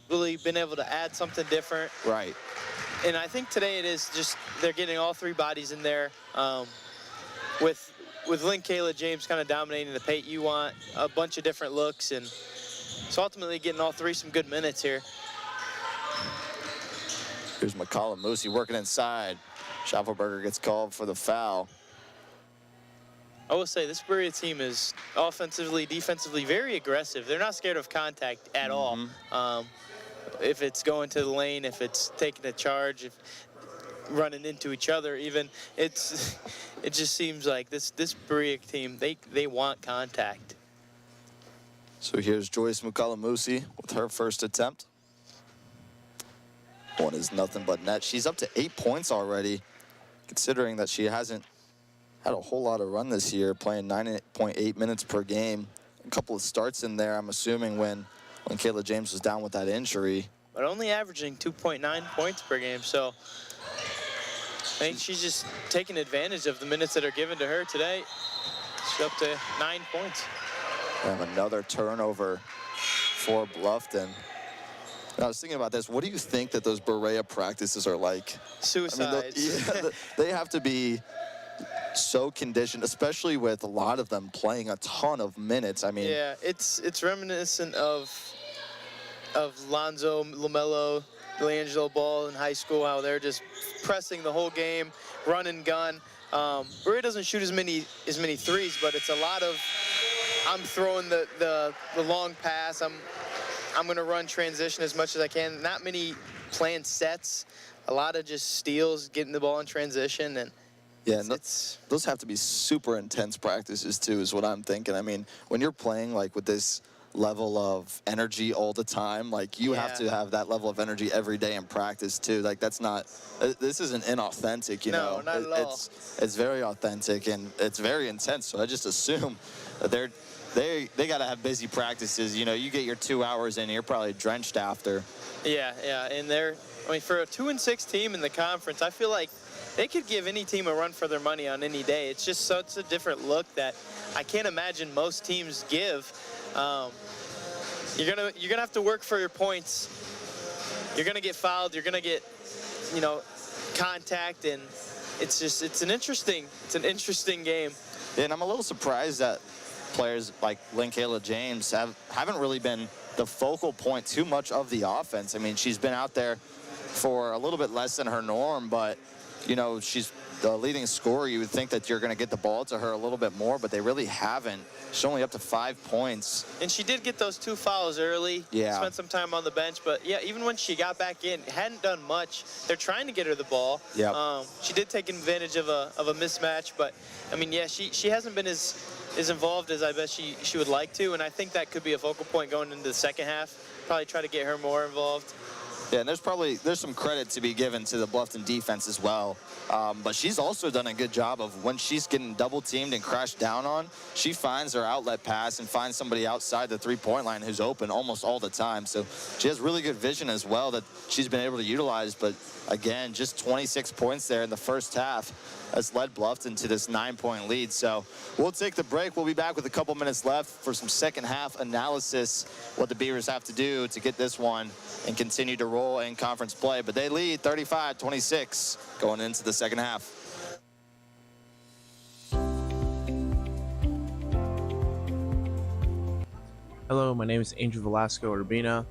been able to add something different. Right. And I think today it is just they're getting all three bodies in there. With Lynn-Kayla James kind of dominating the paint, you want a bunch of different looks, and so ultimately getting all three some good minutes here. Here's McCollum Moosey working inside. Schaffelberger gets called for the foul. I will say this Berea team is offensively, defensively very aggressive. They're not scared of contact at all. If it's going to the lane, if it's taking a charge, if running into each other even, it just seems like this Berea team, they want contact. So here's Joyce McCullum-Moosey with her first attempt. One is nothing but net. She's up to 8 points already, considering that she hasn't had a whole lot of run this year, playing 9.8 minutes per game. A couple of starts in there, I'm assuming, when Kayla James was down with that injury. But only averaging 2.9 points per game, so I think she's just taking advantage of the minutes that are given to her today. She's up to 9 points. We have another turnover for Bluffton. And I was thinking about this. What do you think that those Berea practices are like? Suicides. I mean, they have to be so conditioned, especially with a lot of them playing a ton of minutes. I mean, yeah, it's reminiscent of Lonzo, LaMelo, DeLangelo Ball in high school, how they're just pressing the whole game, run and gun. Berea doesn't shoot as many threes, but it's a lot of I'm throwing the long pass. I'm going to run transition as much as I can. Not many planned sets. A lot of just steals, getting the ball in transition, and yeah, and those have to be super intense practices too, is what I'm thinking. I mean, when you're playing like with this level of energy all the time, like you have to have that level of energy every day in practice too. Like this isn't inauthentic, you know. No, not at all. It's very authentic and it's very intense. So I just assume that they got to have busy practices. You know, you get your 2 hours in, you're probably drenched after. Yeah, and for a 2-6 team in the conference, I feel like they could give any team a run for their money on any day. It's just such a different look that I can't imagine most teams give. You're gonna have to work for your points. You're gonna get fouled. You're gonna get, contact, and it's an interesting game. Yeah, and I'm a little surprised that players like Lynn-Kayla James haven't really been the focal point too much of the offense. I mean, she's been out there for a little bit less than her norm, but she's the leading scorer. You would think that you're going to get the ball to her a little bit more, but they really haven't. She's only up to 5 points. And she did get those 2 fouls early. Yeah. Spent some time on the bench, but yeah, even when she got back in, hadn't done much. They're trying to get her the ball. Yeah. She did take advantage of a mismatch, but I mean, yeah, she hasn't been as involved as I bet she would like to, and I think that could be a focal point going into the second half. Probably try to get her more involved. Yeah, and there's some credit to be given to the Bluffton defense as well. But she's also done a good job of when she's getting double teamed and crashed down on, she finds her outlet pass and finds somebody outside the three-point line who's open almost all the time. So she has really good vision as well that she's been able to utilize. But again, just 26 points there in the first half has led Bluffton to this 9-point lead. So we'll take the break. We'll be back with a couple minutes left for some second half analysis, what the Beavers have to do to get this one and continue to roll in conference play. But they lead 35-26 going into the second half. Hello, my name is Angel Velasco Urbina.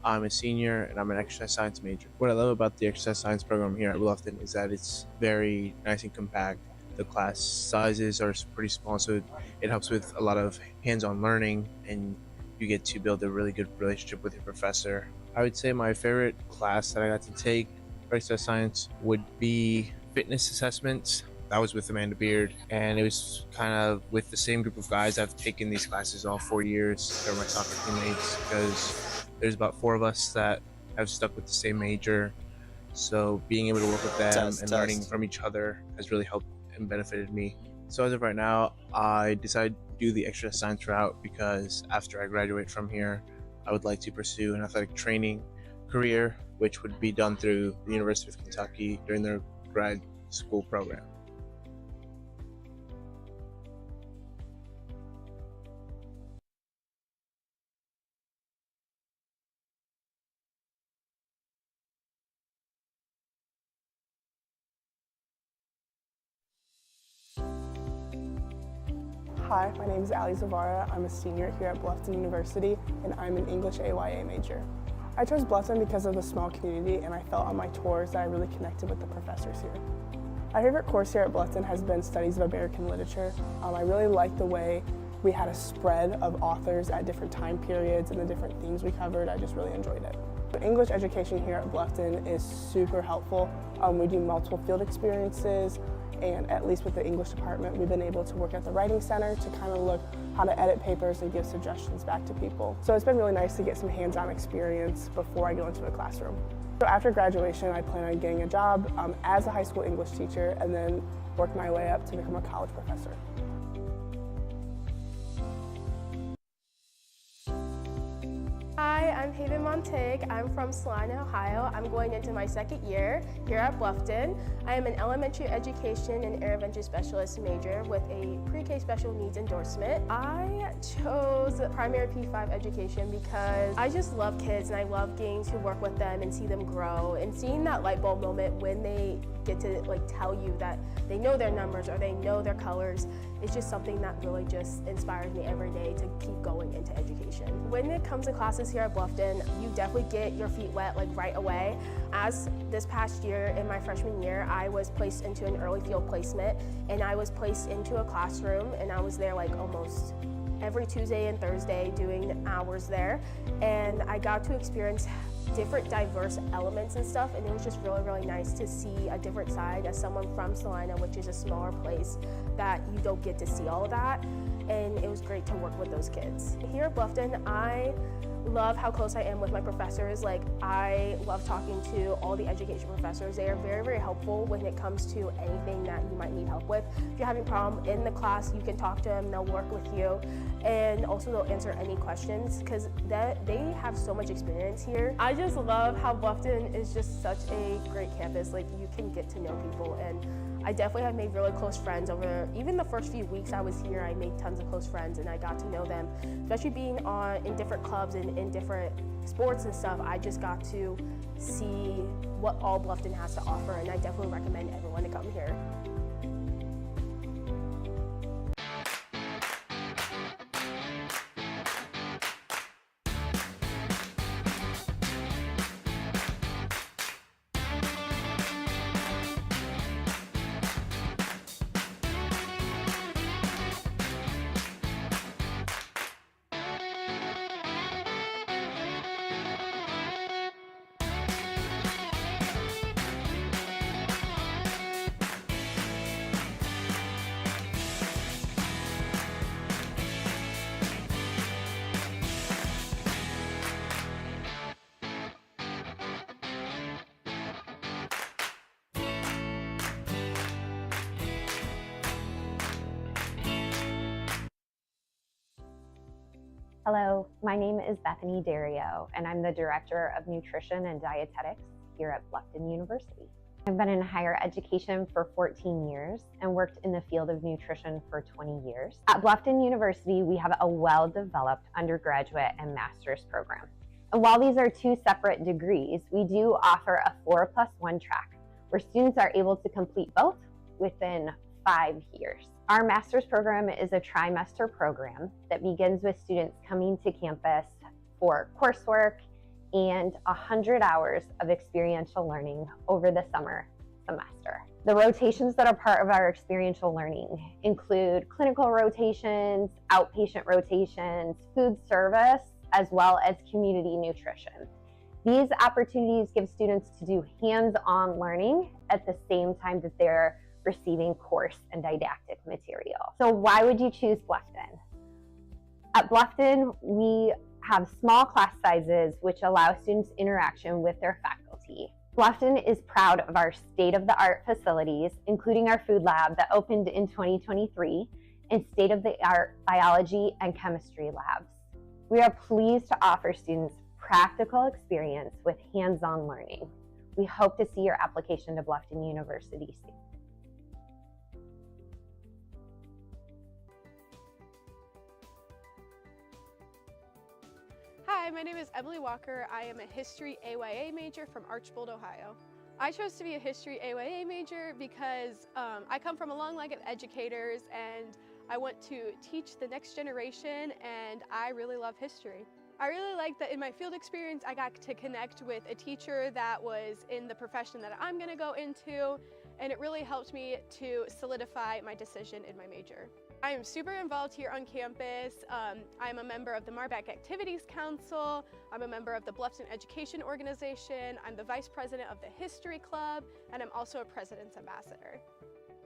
I'm a senior and I'm an exercise science major. What I love about the exercise science program here at Bluffton is that it's very nice and compact. The class sizes are pretty small, so it helps with a lot of hands-on learning, and you get to build a really good relationship with your professor. I would say my favorite class that I got to take for exercise science would be fitness assessments. That was with Amanda Beard, and it was kind of with the same group of guys. I've taken these classes all 4 years. They're my soccer teammates because there's about 4 of us that have stuck with the same major. So being able to work with them and learning from each other has really helped and benefited me. So as of right now, I decided to do the exercise science route because after I graduate from here, I would like to pursue an athletic training career, which would be done through the University of Kentucky during their grad school program. Hi, my name is Ali Zavara. I'm a senior here at Bluffton University, and I'm an English AYA major. I chose Bluffton because of the small community, and I felt on my tours that I really connected with the professors here. My favorite course here at Bluffton has been Studies of American Literature. I really liked the way we had a spread of authors at different time periods and the different themes we covered. I just really enjoyed it. The English education here at Bluffton is super helpful. We do multiple field experiences, and at least with the English department, we've been able to work at the Writing Center to kind of look how to edit papers and give suggestions back to people. So it's been really nice to get some hands-on experience before I go into a classroom. So after graduation, I plan on getting a job as a high school English teacher and then work my way up to become a college professor. Hi, I'm Haven Montague. I'm from Salina, Ohio. I'm going into my second year here at Bluffton. I am an elementary education and intervention specialist major with a pre-K special needs endorsement. I chose primary P5 education because I just love kids and I love getting to work with them and see them grow and seeing that light bulb moment when they get to tell you that they know their numbers or they know their colors. It's just something that really just inspires me every day to keep going into education. When it comes to classes here at Bluffton, you definitely get your feet wet right away. As this past year in my freshman year, I was placed into an early field placement and I was placed into a classroom and I was there almost every Tuesday and Thursday doing hours there, and I got to experience different diverse elements and stuff, and it was just really, really nice to see a different side as someone from Salina, which is a smaller place that you don't get to see all of that, and it was great to work with those kids. Here at Bluffton, I love how close I am with my professors. I love talking to all the education professors. They are very, very helpful when it comes to anything that you might need help with. If you're having a problem in the class, you can talk to them, they'll work with you, and also they'll answer any questions because they have so much experience here. I just love how Bluffton is just such a great campus. You can get to know people, and I definitely have made really close friends over even the first few weeks I was here. I made tons of close friends and I got to know them, especially being in different clubs and in different sports and stuff. I just got to see what all Bluffton has to offer, and I definitely recommend everyone to come here. Hello, my name is Bethany Dario, and I'm the Director of Nutrition and Dietetics here at Bluffton University. I've been in higher education for 14 years and worked in the field of nutrition for 20 years. At Bluffton University, we have a well-developed undergraduate and master's program. And while these are 2 separate degrees, we do offer a 4+1 track where students are able to complete both within 5 years. Our master's program is a trimester program that begins with students coming to campus for coursework and 100 hours of experiential learning over the summer semester. The rotations that are part of our experiential learning include clinical rotations, outpatient rotations, food service, as well as community nutrition. These opportunities give students to do hands-on learning at the same time that they're receiving course and didactic material. So why would you choose Bluffton? At Bluffton, we have small class sizes which allow students interaction with their faculty. Bluffton is proud of our state-of-the-art facilities, including our food lab that opened in 2023 and state-of-the-art biology and chemistry labs. We are pleased to offer students practical experience with hands-on learning. We hope to see your application to Bluffton University soon. Hi, my name is Emily Walker. I am a History AYA major from Archbold, Ohio. I chose to be a History AYA major because I come from a long line of educators and I want to teach the next generation, and I really love history. I really like that in my field experience I got to connect with a teacher that was in the profession that I'm going to go into, and it really helped me to solidify my decision in my major. I am super involved here on campus. I'm a member of the Marback Activities Council. I'm a member of the Bluffton Education Organization. I'm the vice president of the History Club, and I'm also a president's ambassador.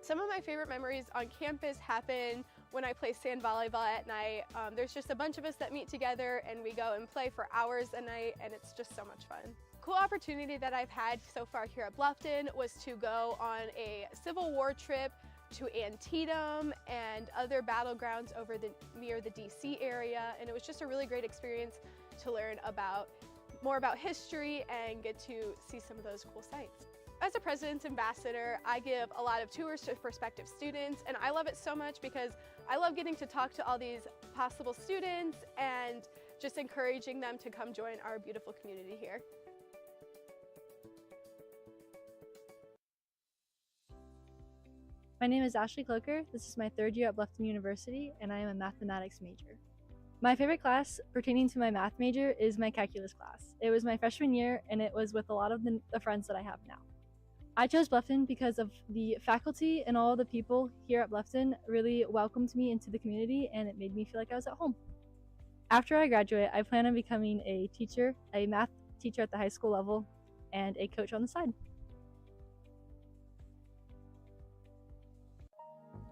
Some of my favorite memories on campus happen when I play sand volleyball at night. There's just a bunch of us that meet together and we go and play for hours a night, and it's just so much fun. Cool opportunity that I've had so far here at Bluffton was to go on a Civil War trip to Antietam and other battlegrounds over near the DC area, and it was just a really great experience to learn more about history and get to see some of those cool sites. As a President's Ambassador, I give a lot of tours to prospective students, and I love it so much because I love getting to talk to all these possible students and just encouraging them to come join our beautiful community here. My name is Ashley Cloker. This is my third year at Bluffton University, and I am a mathematics major. My favorite class pertaining to my math major is my calculus class. It was my freshman year, and it was with a lot of the friends that I have now. I chose Bluffton because of the faculty and all the people here at Bluffton really welcomed me into the community, and it made me feel like I was at home. After I graduate, I plan on becoming a teacher, a math teacher at the high school level, and a coach on the side.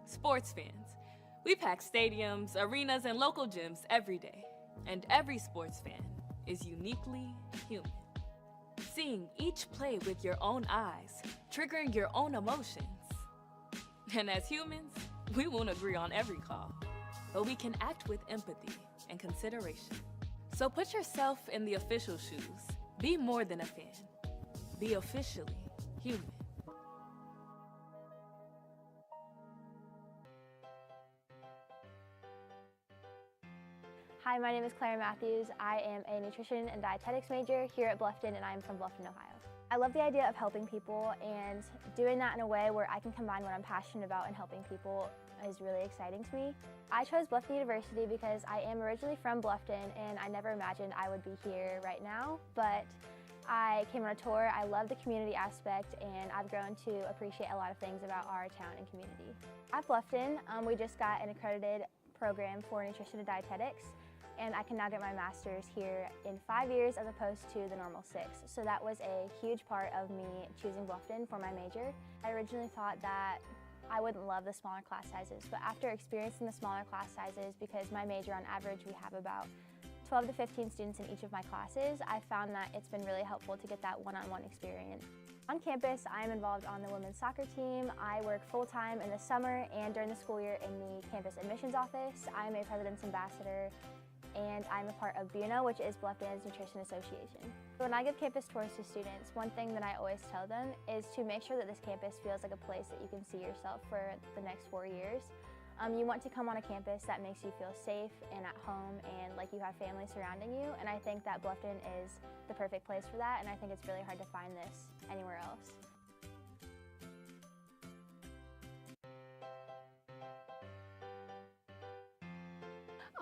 Sports fans. We pack stadiums, arenas, and local gyms every day. And every sports fan is uniquely human. Seeing each play with your own eyes, triggering your own emotions. And as humans, we won't agree on every call, but we can act with empathy and consideration. So put yourself in the official shoes. Be more than a fan. Be officially human. Hi, my name is Claire Matthews. I am a nutrition and dietetics major here at Bluffton, and I'm from Bluffton, Ohio. I love the idea of helping people, and doing that in a way where I can combine what I'm passionate about and helping people is really exciting to me. I chose Bluffton University because I am originally from Bluffton, and I never imagined I would be here right now, but I came on a tour. I love the community aspect, and I've grown to appreciate a lot of things about our town and community. At Bluffton, we just got an accredited program for nutrition and dietetics, and I can now get my master's here in 5 years as opposed to the normal 6. So that was a huge part of me choosing Bluffton for my major. I originally thought that I wouldn't love the smaller class sizes, but after experiencing the smaller class sizes, because my major on average we have about 12 to 15 students in each of my classes, I found that it's been really helpful to get that one-on-one experience. On campus, I am involved on the women's soccer team. I work full-time in the summer and during the school year in the campus admissions office. I am a President's Ambassador, and I'm a part of BUNO, which is Bluffton's Nutrition Association. When I give campus tours to students, one thing that I always tell them is to make sure that this campus feels like a place that you can see yourself for the next 4 years. You want to come on a campus that makes you feel safe and at home and like you have family surrounding you, and I think that Bluffton is the perfect place for that, and I think it's really hard to find this anywhere else.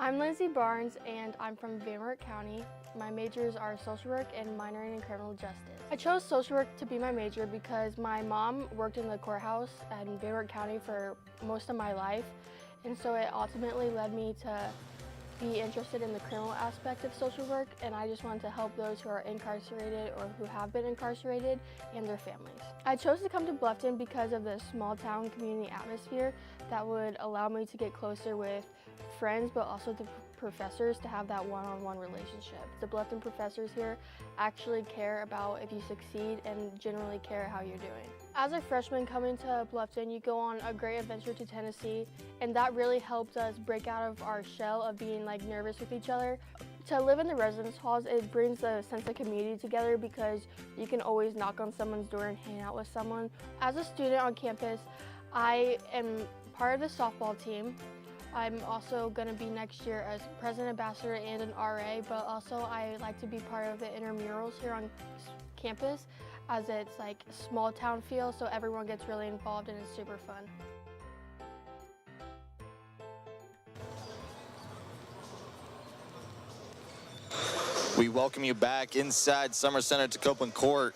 I'm Lindsay Barnes, and I'm from Van Wert County. My majors are social work and minoring in criminal justice. I chose social work to be my major because my mom worked in the courthouse in Van Wert County for most of my life, and so it ultimately led me to be interested in the criminal aspect of social work, and I just wanted to help those who are incarcerated or who have been incarcerated and their families. I chose to come to Bluffton because of the small town community atmosphere that would allow me to get closer with friends, but also the professors, to have that one-on-one relationship. The Bluffton professors here actually care about if you succeed and generally care how you're doing. As a freshman coming to Bluffton, you go on a great adventure to Tennessee, and that really helped us break out of our shell of being like nervous with each other. To live in the residence halls, it brings a sense of community together because you can always knock on someone's door and hang out with someone. As a student on campus, I am part of the softball team. I'm also going to be next year as president ambassador and an RA, but also I like to be part of the intramurals here on campus, as it's like small town feel, so everyone gets really involved and it's super fun. We welcome you back inside Summer Center to Copeland Court,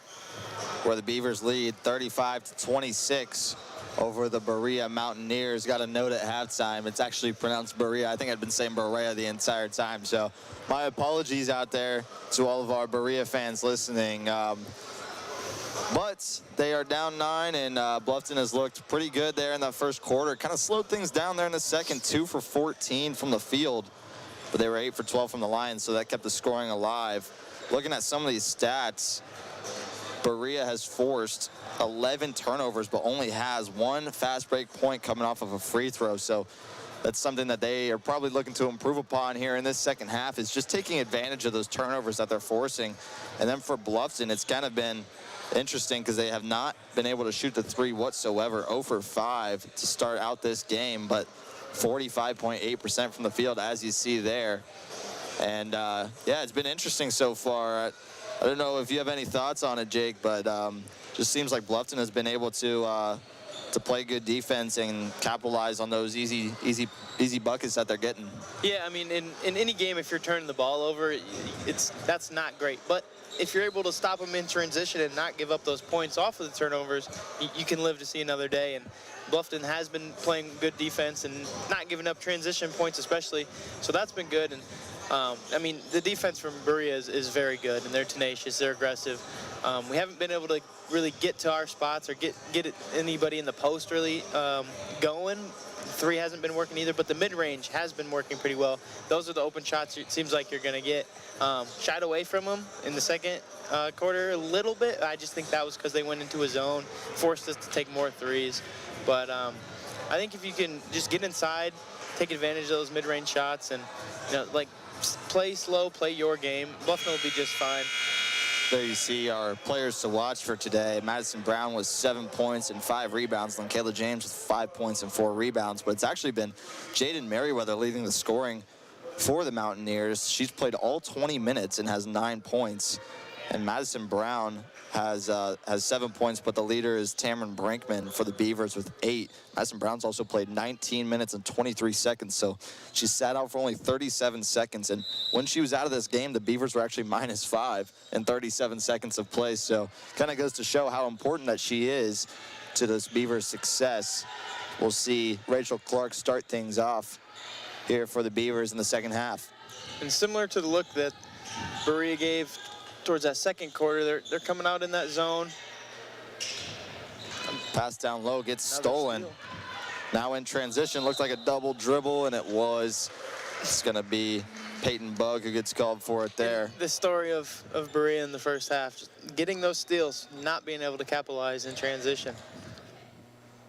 where the Beavers lead 35-26 over the Berea Mountaineers. Got a note at halftime. It's actually pronounced Berea. I think I'd been saying Berea the entire time, so my apologies out there to all of our Berea fans listening. But they are down 9, and Bluffton has looked pretty good there in that first quarter. Kind of slowed things down there in the second, 2 for 14 from the field, but they were 8 for 12 from the line, so that kept the scoring alive. Looking at some of these stats, Berea has forced 11 turnovers, but only has 1 fast break point coming off of a free throw. So that's something that they are probably looking to improve upon here in this second half, is just taking advantage of those turnovers that they're forcing. And then for Bluffton, it's kind of been interesting because they have not been able to shoot the 3 whatsoever. 0 for 5 to start out this game, but 45.8% from the field, as you see there. And yeah, it's been interesting so far. I don't know if you have any thoughts on it, Jake, but just seems like Bluffton has been able to play good defense and capitalize on those easy buckets that they're getting. Yeah, I mean, in any game, if you're turning the ball over, that's not great. But if you're able to stop them in transition and not give up those points off of the turnovers, you can live to see another day. And Bluffton has been playing good defense and not giving up transition points especially, so that's been good. And I mean, the defense from Berea is very good, and they're tenacious, they're aggressive. We haven't been able to really get to our spots or get anybody in the post really going. 3 hasn't been working either, but the mid-range has been working pretty well. Those are the open shots it seems like you're going to get. Shied away from them in the second quarter a little bit. I just think that was because they went into a zone, forced us to take more 3s. But I think if you can just get inside, take advantage of those mid-range shots, and like play slow, play your game, Bluffton will be just fine. There you see our players to watch for today. Madison Brown with 7 points and 5 rebounds. Kayla James with 5 points and 4 rebounds. But it's actually been Jaden Merriweather leading the scoring for the Mountaineers. She's played all 20 minutes and has 9 points. And Madison Brown has 7 points, but the leader is Tamron Brinkman for the Beavers with 8. Madison Brown's also played 19 minutes and 23 seconds, so she sat out for only 37 seconds. And when she was out of this game, the Beavers were actually -5 in 37 seconds of play. So kind of goes to show how important that she is to this Beavers' success. We'll see Rachel Clark start things off here for the Beavers in the second half. And similar to the look that Berea gave towards that second quarter, they're coming out in that zone. Pass down low gets stolen. Now in transition, looked like a double dribble, and it was. It's going to be Peyton Bug who gets called for it there. The story of Berea in the first half, just getting those steals, not being able to capitalize in transition.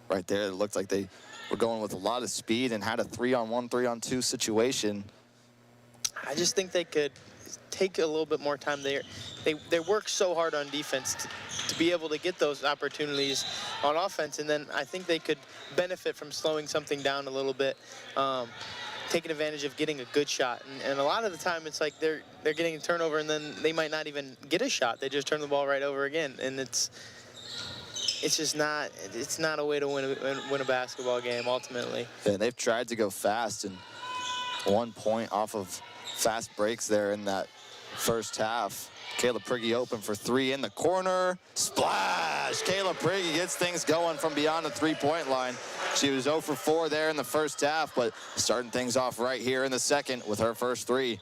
Right there, it looked like they were going with a lot of speed and had a 3-on-1, 3-on-2 situation. I just think they could take a little bit more time there. They work so hard on defense to be able to get those opportunities on offense, and then I think they could benefit from slowing something down a little bit, taking advantage of getting a good shot. And a lot of the time it's like they're getting a turnover and then they might not even get a shot. They just turn the ball right over again, and it's just not a way to win a basketball game ultimately. Yeah, they've tried to go fast, and 1 point off of fast breaks there in that first half. Kayla Prigge open for three in the corner. Splash! Kayla Prigge gets things going from beyond the three-point line. She was 0 for 4 there in the first half, but starting things off right here in the second with her first three.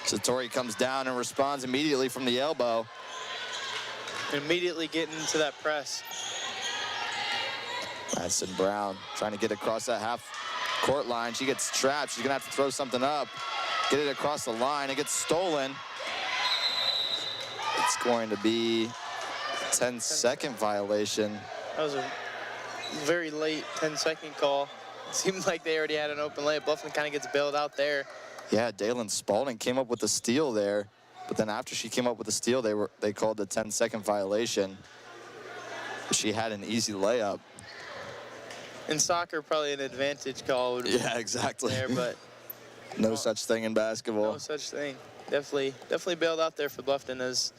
Satori comes down and responds immediately from the elbow. Immediately getting into that press. Madison Brown trying to get across that half-court line. She gets trapped. She's going to have to throw something up. Get it across the line. It gets stolen. It's going to be a 10-second violation. That was a very late 10-second call. It seemed like they already had an open layup. Bluffton kind of gets bailed out there. Yeah, Dalen Spalding came up with the steal there, but then after she came up with the steal, they called the 10-second violation. She had an easy layup. In soccer, probably an advantage call would be exactly. there, but no such thing in basketball. no such thing. Definitely bailed out there for Bluffton, as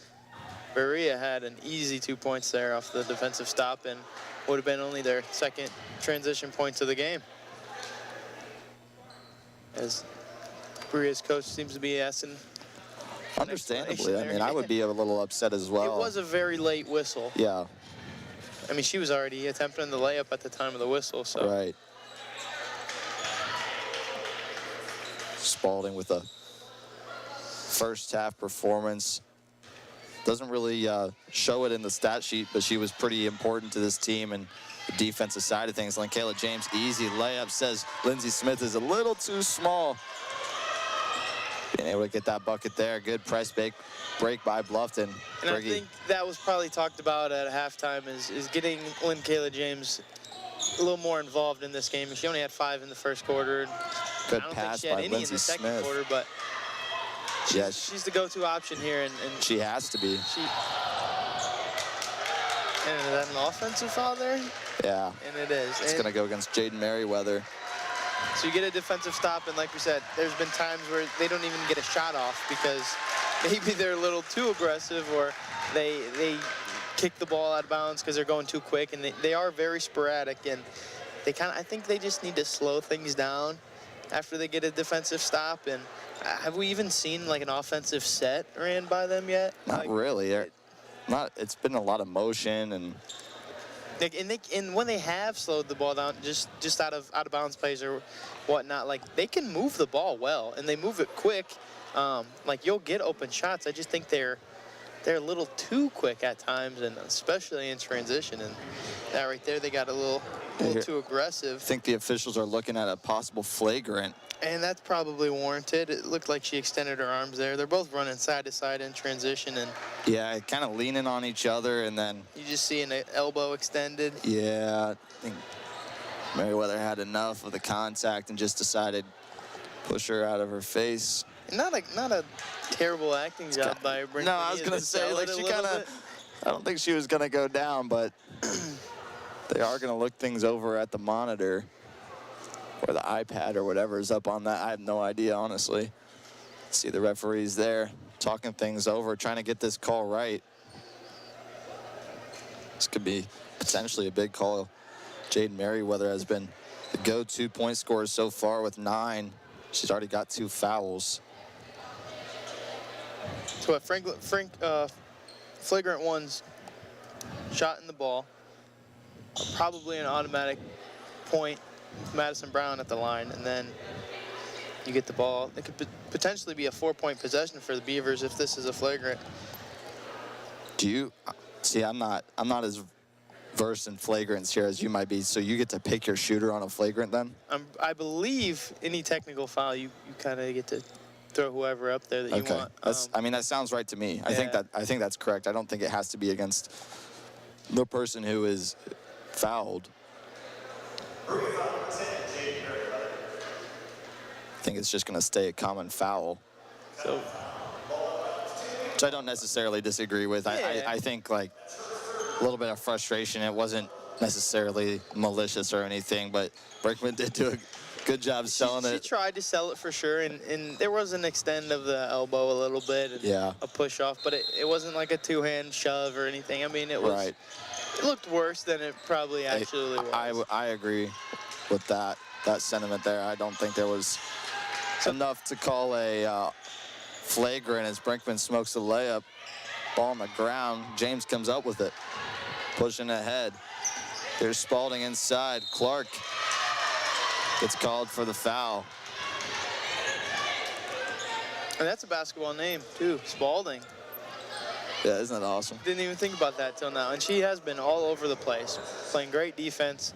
Berea had an easy 2 points there off the defensive stop and would have been only their second transition points of the game. As Berea's coach seems to be asking. Understandably, I mean, I would be a little upset as well. It was a very late whistle. Yeah. I mean, she was already attempting the layup at the time of the whistle, so. Right. Spalding with a first half performance. Doesn't really show it in the stat sheet, but she was pretty important to this team and the defensive side of things. Linkayla James, easy layup, says Lindsey Smith is a little too small. Being able to get that bucket there. Good press break by Bluffton. And I think that was probably talked about at halftime is getting Linkayla James a little more involved in this game. She only had 5 in the first quarter. Good I don't pass think she had by any Lindsey in the second Smith. quarter, but she's the go-to option here, and she has to be. And is that an offensive foul there? Yeah. And it is. It's going to go against Jaden Merriweather. So you get a defensive stop, and like we said, there's been times where they don't even get a shot off because maybe they're a little too aggressive, or they kick the ball out of bounds because they're going too quick, and they are very sporadic, and I think they just need to slow things down after they get a defensive stop. And have we even seen like an offensive set ran by them yet? Not really. It's been a lot of motion and. And when they have slowed the ball down, just out of bounds plays or whatnot, like they can move the ball well and they move it quick. Like you'll get open shots. I just think they're a little too quick at times, and especially in transition. And that right there, they got a little too aggressive. I think the officials are looking at a possible flagrant. And that's probably warranted. It looked like she extended her arms there. They're both running side to side in transition, and yeah, kind of leaning on each other, and then you just see an elbow extended. Yeah, I think Merriweather had enough of the contact and just decided to push her out of her face. Not a terrible acting job by Brittany. No, I was gonna say, like, she kind of. I don't think she was gonna go down, but they are gonna look things over at the monitor. Or the iPad or whatever is up on that. I have no idea, honestly. See the referees there talking things over, trying to get this call right. This could be potentially a big call. Jaden Merriweather has been the go-to point scorer so far with 9. She's already got 2 fouls. So flagrant ones shot in the ball, probably an automatic point. Madison Brown at the line, and then you get the ball. It could potentially be a 4-point possession for the Beavers if this is a flagrant. Do you see? I'm not as versed in flagrants here as you might be. So you get to pick your shooter on a flagrant then? I believe any technical foul you kind of get to throw whoever up there that you want. I mean, that sounds right to me. Yeah. I think that's correct. I don't think it has to be against the person who is fouled. I think it's just going to stay a common foul. So, which I don't necessarily disagree with. Yeah. I think, like, a little bit of frustration. It wasn't necessarily malicious or anything, but Brickman did do a good job selling it. She tried to sell it for sure, and there was an extend of the elbow a little bit, and a push off, but it wasn't like a 2-hand shove or anything. I mean, it was. Right. It looked worse than it probably actually was. I agree with that sentiment there. I don't think there was It's enough to call a flagrant as Brinkman smokes the layup. Ball on the ground. James comes up with it, pushing ahead. Here's Spalding inside. Clark gets called for the foul. And that's a basketball name, too, Spalding. Yeah, isn't that awesome? Didn't even think about that till now. And she has been all over the place, playing great defense.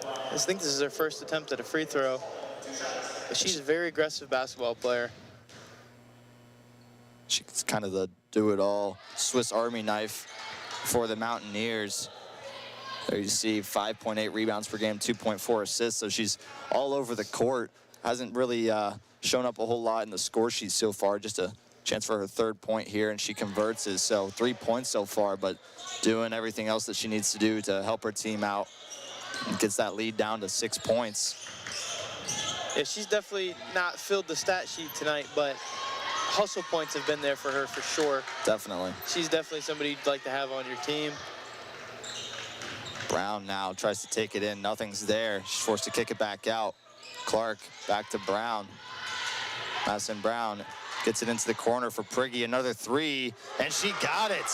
I just think this is her first attempt at a free throw. But she's a very aggressive basketball player. She's kind of the do-it-all Swiss Army knife for the Mountaineers. There you see 5.8 rebounds per game, 2.4 assists. So she's all over the court. Hasn't really shown up a whole lot in the score sheet so far. Just a chance for her third point here, and she converts it. So 3 points so far, but doing everything else that she needs to do to help her team out. And gets that lead down to 6 points. Yeah, she's definitely not filled the stat sheet tonight, but hustle points have been there for her for sure. Definitely. She's definitely somebody you'd like to have on your team. Brown now tries to take it in. Nothing's there. She's forced to kick it back out. Clark back to Brown. Madison Brown gets it into the corner for Prigge. Another three, and she got it.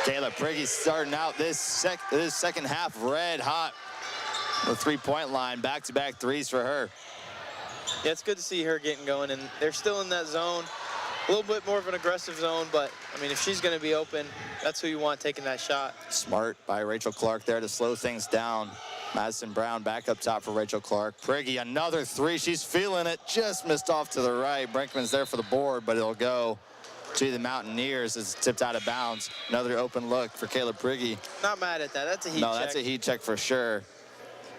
Kayla Prigge starting out this second half red hot. The three-point line, back-to-back threes for her. Yeah, it's good to see her getting going, and they're still in that zone. A little bit more of an aggressive zone, but, I mean, if she's going to be open, that's who you want taking that shot. Smart by Rachel Clark there to slow things down. Madison Brown back up top for Rachel Clark. Prigge, another three. She's feeling it. Just missed off to the right. Brinkman's there for the board, but it'll go to the Mountaineers as it's tipped out of bounds. Another open look for Kayla Prigge. Not mad at that. That's a heat check. No, that's a heat check for sure.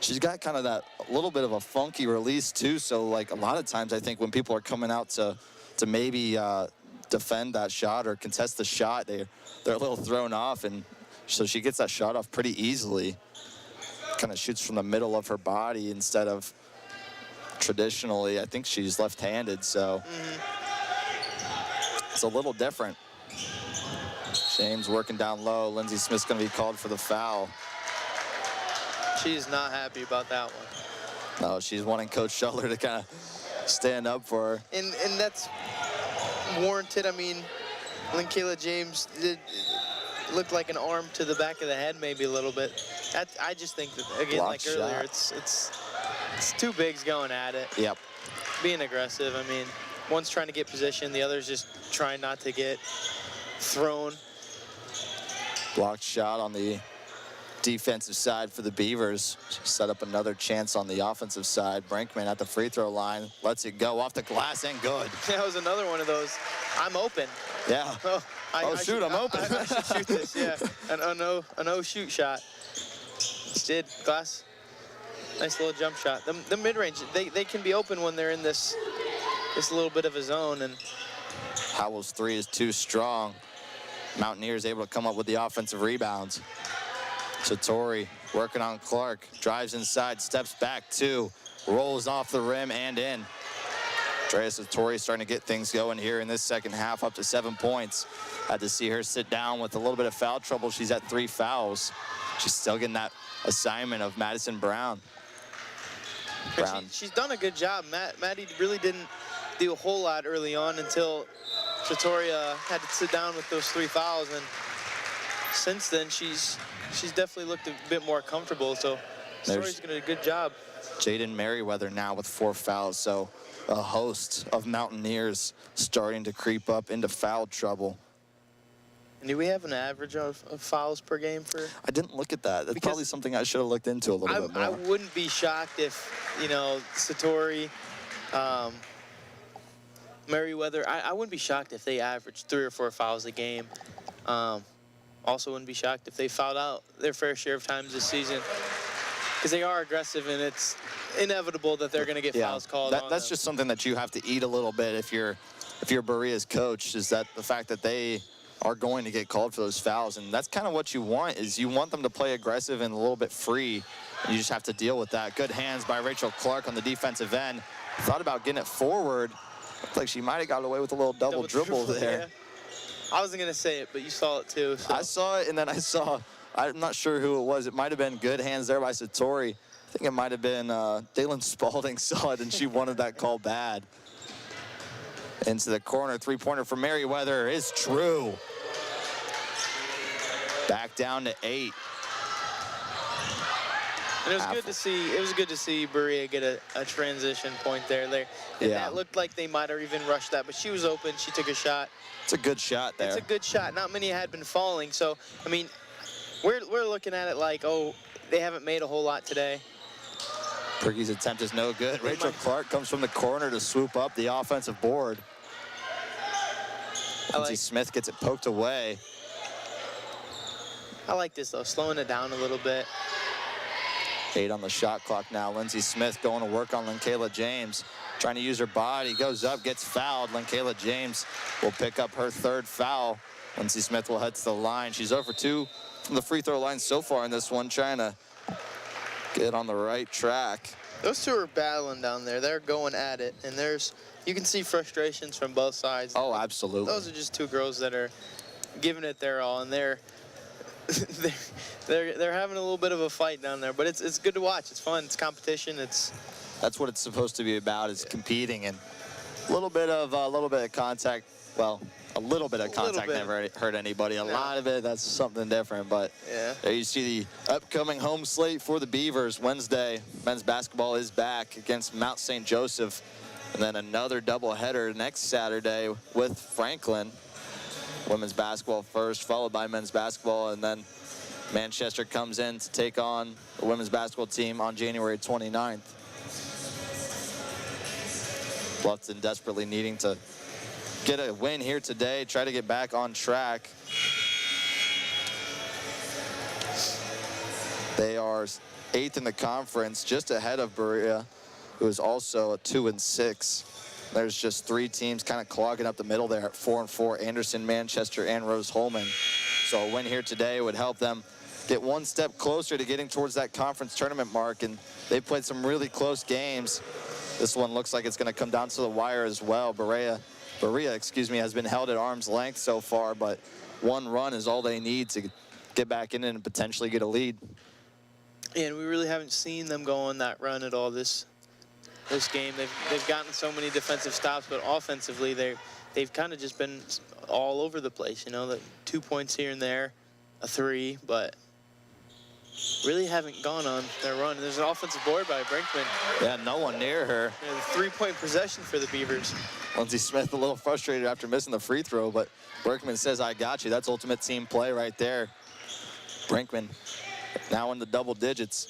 She's got kind of that little bit of a funky release too. So like a lot of times I think when people are coming out to maybe defend that shot or contest the shot, they're a little thrown off, and so she gets that shot off pretty easily. Kind of shoots from the middle of her body instead of traditionally. I think she's left-handed, so it's a little different. James working down low. Lindsey Smith's going to be called for the foul. She's not happy about that one. No, she's wanting Coach Schuller to kind of stand up for her. And that's warranted. I mean, Kayla James did look like an arm to the back of the head, maybe a little bit. I just think that, again, Block like earlier, shot. it's two bigs going at it. Yep. Being aggressive. I mean, one's trying to get position, the other's just trying not to get thrown. Blocked shot on the defensive side for the Beavers. Set up another chance on the offensive side. Brinkman at the free throw line. Lets it go off the glass and good. That was another one of those, I'm open. Yeah. I'm open. I should shoot this, yeah. A no shoot shot. She did. Glass. Nice little jump shot. The mid-range, they can be open when they're in this little bit of a zone. And Howell's three is too strong. Mountaineers able to come up with the offensive rebounds. Satori working on Clark. Drives inside, steps back two. Rolls off the rim and in. Drea Satori starting to get things going here in this second half, up to 7 points. Had to see her sit down with a little bit of foul trouble. She's at 3 fouls. She's still getting that assignment of Madison Brown. She's done a good job. Maddie really didn't do a whole lot early on until Satori had to sit down with those 3 fouls, and since then she's definitely looked a bit more comfortable. So Satori's gonna do a good job. Jaden Merriweather now with 4 fouls. So a host of Mountaineers starting to creep up into foul trouble. And do we have an average of fouls per game for? I didn't look at that. That's probably something I should have looked into a little bit more. I wouldn't be shocked if, you know, Satori, Merriweather, I wouldn't be shocked if they averaged 3 or 4 fouls a game. Also wouldn't be shocked if they fouled out their fair share of times this season, because they are aggressive, and it's inevitable that they're going to get fouls called on That's them. just something that you have to eat a little bit if you're Berea's coach, is that the fact that they are going to get called for those fouls. And that's kind of what you want, is you want them to play aggressive and a little bit free. And you just have to deal with that. Good hands by Rachel Clark on the defensive end. Thought about getting it forward. Looked like she might have got away with a little double dribble there. Yeah. I wasn't going to say it, but you saw it too. So. I saw it, and then I'm not sure who it was. It might have been good hands there by Satori. think it might have been Dalen Spalding saw it, and she wanted that call bad. Into the corner, three-pointer for Merriweather is true. Back down to 8. And it was good to see. It was good to see Berea get a transition point there. And that looked like they might have even rushed that, but she was open. She took a shot. It's a good shot there. It's a good shot. Not many had been falling, so I mean, we're looking at it like, oh, they haven't made a whole lot today. Berkey's attempt is no good. Rachel Clark comes from the corner to swoop up the offensive board. Lindsey Smith gets it poked away. I like this though, slowing it down a little bit. 8 on the shot clock now. Lindsey Smith going to work on Linkayla James. Trying to use her body, goes up, gets fouled. Linkayla James will pick up her 3rd foul. Lindsey Smith will head to the line. She's over 2 from the free throw line so far in this one, trying to get on the right track. Those two are battling down there. They're going at it, and you can see frustrations from both sides. Oh, absolutely. Those are just two girls that are giving it their all, and they're having a little bit of a fight down there, but it's good to watch. It's fun. It's competition. That's what it's supposed to be about, is competing, and a little bit of contact. Well, a little bit of contact never hurt anybody. A lot of it, that's something different. But there you see the upcoming home slate for the Beavers. Wednesday, men's basketball is back against Mount St. Joseph, and then another doubleheader next Saturday with Franklin. Women's basketball first, followed by men's basketball, and then Manchester comes in to take on the women's basketball team on January 29th. Bluffton desperately needing to get a win here today, try to get back on track. They are 8th in the conference, just ahead of Berea, who is also 2-6. There's just 3 teams kind of clogging up the middle there at 4-4, Anderson, Manchester, and Rose-Hulman. So a win here today would help them get one step closer to getting towards that conference tournament mark, and they've played some really close games. This one looks like it's going to come down to the wire as well. Berea, has been held at arm's length so far, but one run is all they need to get back in and potentially get a lead. And we really haven't seen them go on that run at all this game. They've gotten so many defensive stops, but offensively they've kind of just been all over the place. You know, the 2 points here and there, a 3, but really haven't gone on their run. There's an offensive board by Brinkman. Yeah, no one near her. Yeah, the 3-point possession for the Beavers. Lindsey Smith a little frustrated after missing the free throw, but Brinkman says, I got you. That's ultimate team play right there. Brinkman now in the double digits.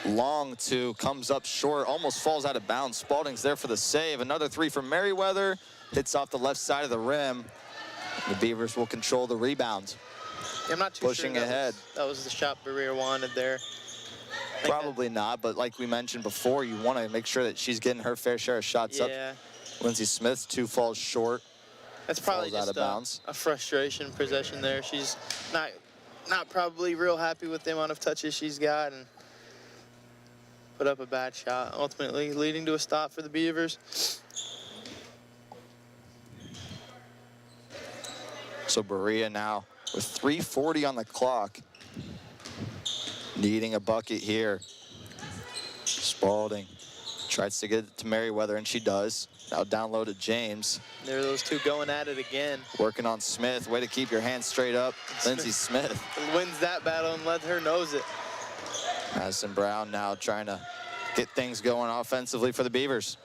Long 2, comes up short, almost falls out of bounds. Spalding's there for the save. Another 3 from Merriweather, hits off the left side of the rim. The Beavers will control the rebound. I'm not too pushing sure ahead. That was the shot Berea wanted there. Probably not, but like we mentioned before, you want to make sure that she's getting her fair share of shots up. Lindsey Smith, 2 falls short. That's probably falls just out of bounds. A frustration possession there. She's not probably real happy with the amount of touches she's got, and put up a bad shot, ultimately leading to a stop for the Beavers. So Berea now with 3:40 on the clock, needing a bucket here. Spalding tries to get it to Merriweather, and she does. Now down low to James. There are those two going at it again. Working on Smith. Way to keep your hands straight up. Lindsey Smith wins that battle and let her nose it. Madison Brown now trying to get things going offensively for the Beavers.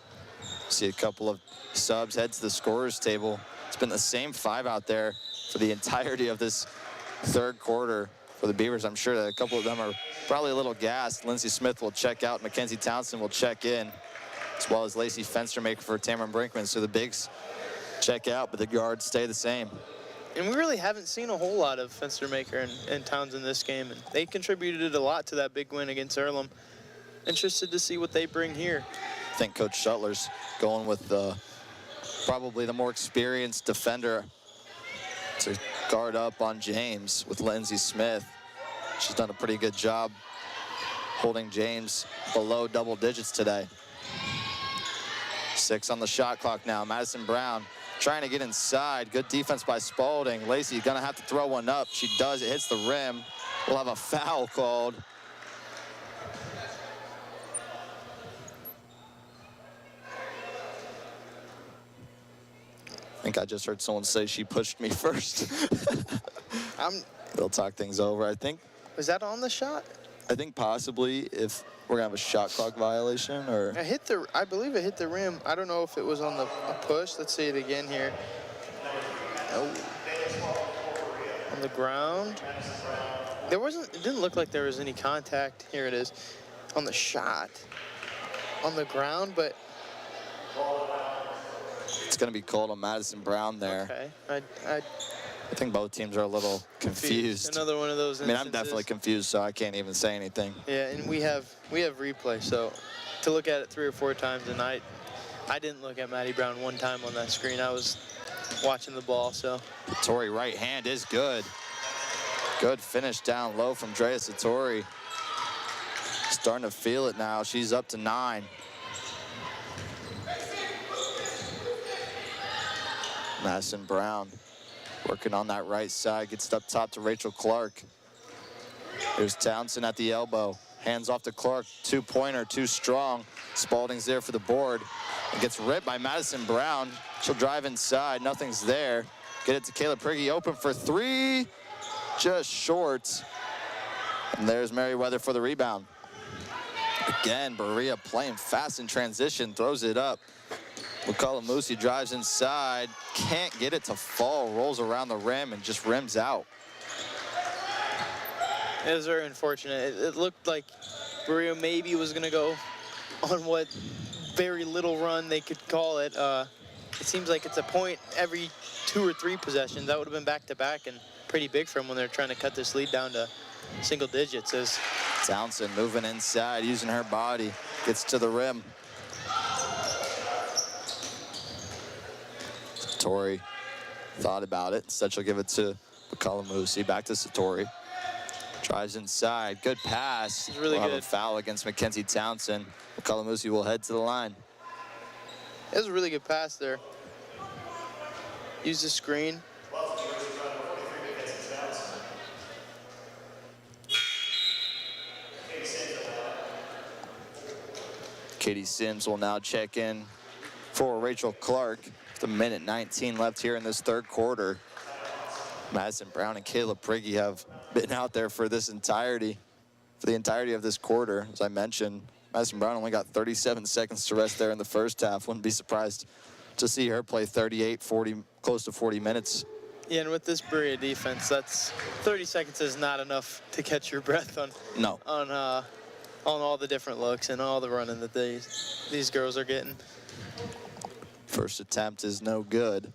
See a couple of subs head to the scorer's table. It's been the same 5 out there for the entirety of this 3rd quarter for the Beavers. I'm sure that a couple of them are probably a little gassed. Lindsey Smith will check out. Mackenzie Townsend will check in, as well as Lacey Fenstermaker for Tamron Brinkman. So the bigs check out, but the guards stay the same. And we really haven't seen a whole lot of Fenstermaker and Townsend this game, and they contributed a lot to that big win against Earlham. Interested to see what they bring here. I think Coach Shuttler's going with probably the more experienced defender to guard up on James with Lindsey Smith. She's done a pretty good job holding James below double digits today. 6 on the shot clock now. Madison Brown trying to get inside. Good defense by Spalding. Lacey gonna have to throw one up. She does. It hits the rim. will have a foul called. I think I just heard someone say she pushed me first. They'll talk things over. I think. Was that on the shot? I think possibly if we're gonna have a shot clock violation or. I believe it hit the rim. I don't know if it was on a push. Let's see it again here. Oh. On the ground. It didn't look like there was any contact. Here it is. On the shot. On the ground, but. It's gonna be called on Madison Brown there. Okay. I think both teams are a little confused. Another one of those instances. I mean, I'm definitely confused, so I can't even say anything. Yeah, and we have replay, so to look at it 3 or 4 times, and I didn't look at Maddie Brown one time on that screen. I was watching the ball, so. Satori right hand is good. Good finish down low from Drea Satori. Starting to feel it now. She's up to 9. Madison Brown working on that right side, gets it up top to Rachel Clark. Here's Townsend at the elbow. Hands off to Clark, 2-pointer, too strong. Spalding's there for the board. It gets ripped by Madison Brown. She'll drive inside, nothing's there. Get it to Kayla Prigge, open for 3, just short. And there's Merriweather for the rebound. Again, Berea playing fast in transition, throws it up. Musi drives inside, can't get it to fall, rolls around the rim and just rims out. It was very unfortunate. It looked like Berea maybe was gonna go on what very little run they could call it. It seems like it's a point every 2 or 3 possessions. That would have been back-to-back and pretty big for them when they're trying to cut this lead down to single digits. As Townsend moving inside, using her body, gets to the rim. Satori thought about it. Instead, she'll give it to Musi. Back to Satori. Drives inside. Good pass. It's really we'll good. Have a foul against Mackenzie Townsend. Musi will head to the line. It was a really good pass there. Use the screen. Katie Sims will now check in for Rachel Clark. With 1:19 left here in this 3rd quarter. Madison Brown and Kayla Prigge have been out there for the entirety of this quarter. As I mentioned, Madison Brown only got 37 seconds to rest there in the first half. Wouldn't be surprised to see her play 38, 40, close to 40 minutes. Yeah, and with this Berea defense, that's 30 seconds is not enough to catch your breath on. No. On all the different looks and all the running that these girls are getting. First attempt is no good.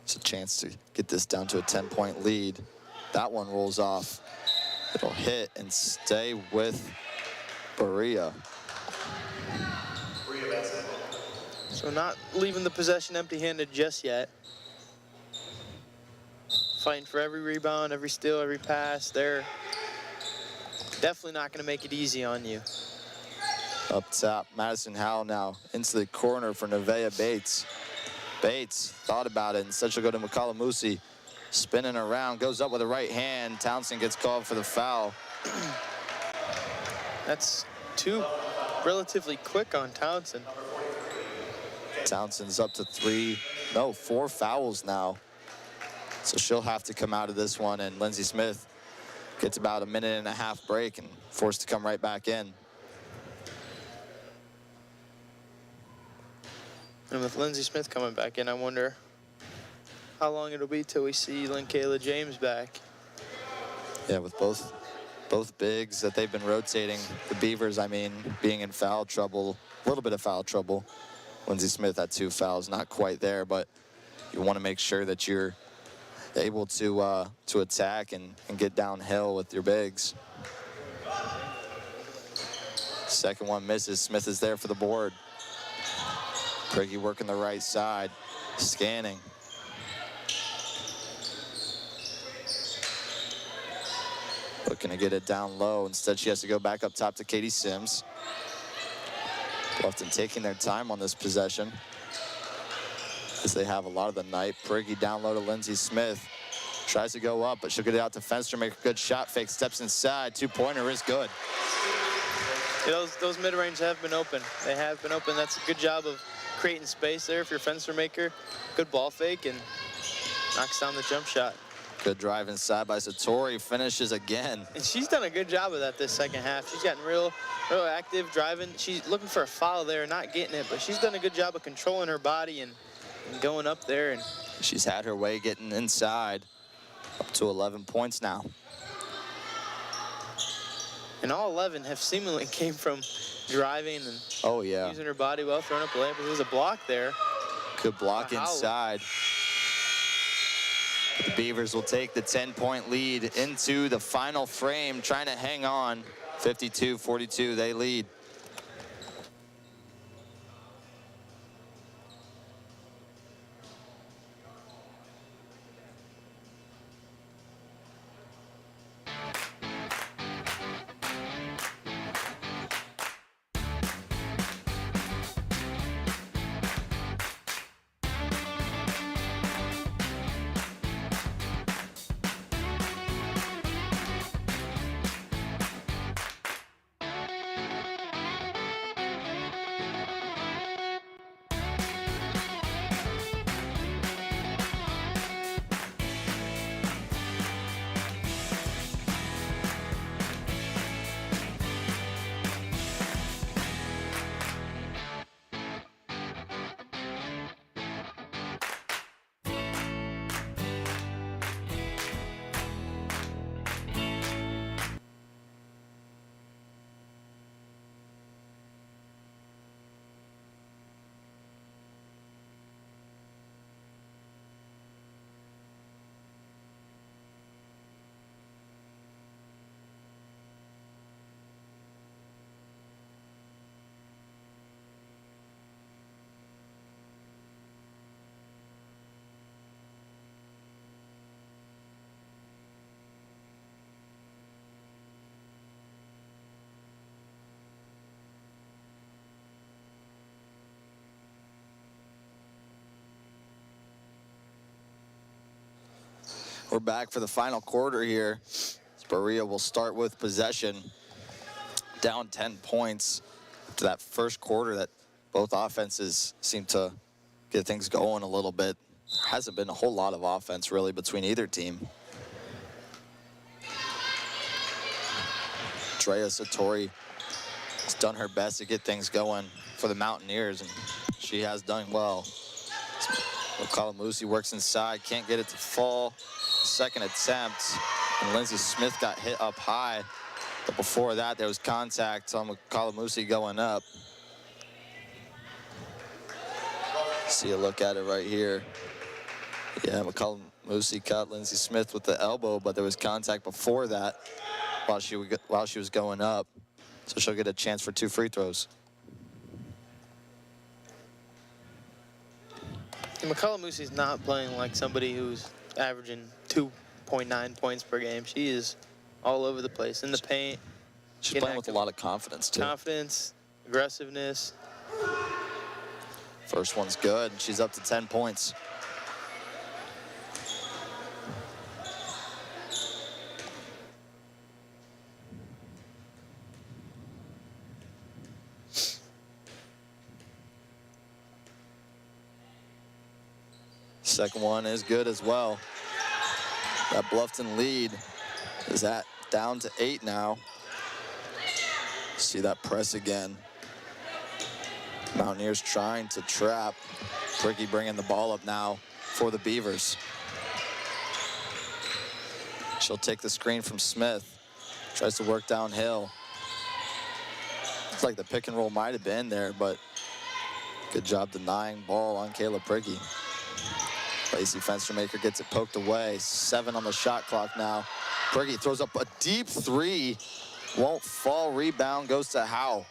It's a chance to get this down to a 10-point lead. That one rolls off. It'll hit and stay with Berea. So not leaving the possession empty-handed just yet. Fighting for every rebound, every steal, every pass. They're definitely not going to make it easy on you. Up top, Madison Howell now into the corner for Nevaeh Bates. Bates thought about it. Instead, she'll go to Musi. Spinning around, goes up with the right hand. Townsend gets called for the foul. That's 2 relatively quick on Townsend. Townsend's up to 4 fouls now. So she'll have to come out of this one, and Lindsey Smith gets about a 1.5-minute break and forced to come right back in. And with Lindsey Smith coming back in, I wonder how long it'll be till we see Kayla James back. Yeah, with both bigs that they've been rotating, the Beavers, I mean, being in foul trouble, a little bit of foul trouble. Lindsey Smith had 2 fouls, not quite there, but you want to make sure that you're able to attack and get downhill with your bigs. Second one misses. Smith is there for the board. Prigge working the right side, scanning. Looking to get it down low. Instead, she has to go back up top to Katie Sims. Bluffton taking their time on this possession, as they have a lot of the night. Prigge down low to Lindsey Smith. Tries to go up, but she'll get it out to Fenster, make a good shot fake, steps inside, two-pointer is good. Yeah, those mid-range have been open. They have been open. That's a good job of creating space there if you're Fenster maker. Good ball fake and knocks down the jump shot. Good drive inside by Satori, finishes again. And she's done a good job of that this second half. She's gotten real active driving. She's looking for a foul there, not getting it, but she's done a good job of controlling her body and going up there. And she's had her way getting inside, up to 11 points now. And all 11 have seemingly came from driving and using her body well, throwing up a layup. There's a block there. Good block inside. The Beavers will take the 10-point lead into the final frame, trying to hang on. 52-42, they lead. We're back for the final quarter here. Berea will start with possession, down 10 points to that first quarter that both offenses seem to get things going a little bit. There hasn't been a whole lot of offense really between either team. Drea Satori has done her best to get things going for the Mountaineers, and she has done well. Kalamusi works inside, can't get it to fall. Second attempt, and Lindsay Smith got hit up high, but before that there was contact on Kalamusi going up. See a look at it right here. Yeah, McCollum-Moosey caught Lindsay Smith with the elbow, but there was contact before that while she was going up. So she'll get a chance for 2 free throws. McCollum-Moosey's not playing like somebody who's averaging 2.9 points per game. She is all over the place in the paint. She's playing with a lot of confidence too. Confidence, aggressiveness. First one's good. She's up to 10 points. Second one is good as well. That Bluffton lead is down to 8 now. See that press again. Mountaineers trying to trap. Pricky bringing the ball up now for the Beavers. She'll take the screen from Smith. Tries to work downhill. Looks like the pick and roll might have been there, but good job denying ball on Kayla Pricky. Lacey Fenstermaker gets it poked away. 7 on the shot clock now. Pricky throws up a deep 3. Won't fall. Rebound goes to Howe.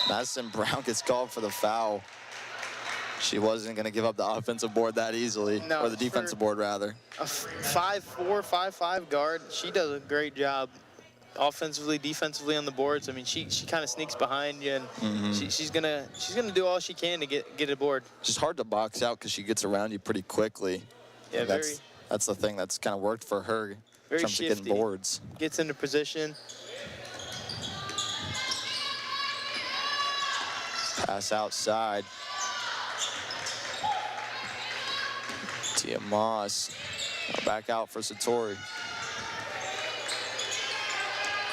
Madison Brown gets called for the foul. She wasn't going to give up the offensive board that easily, or the defensive board rather. A 5'4", 5'5" guard. She does a great job offensively, defensively on the boards. I mean, she kind of sneaks behind you, and she's gonna do all she can to get a board. It's hard to box out because she gets around you pretty quickly. Yeah, That's the thing that's kind of worked for her in Very terms shifty. of getting boards. Gets into position. Pass outside. Tia Moss. Now back out for Satori.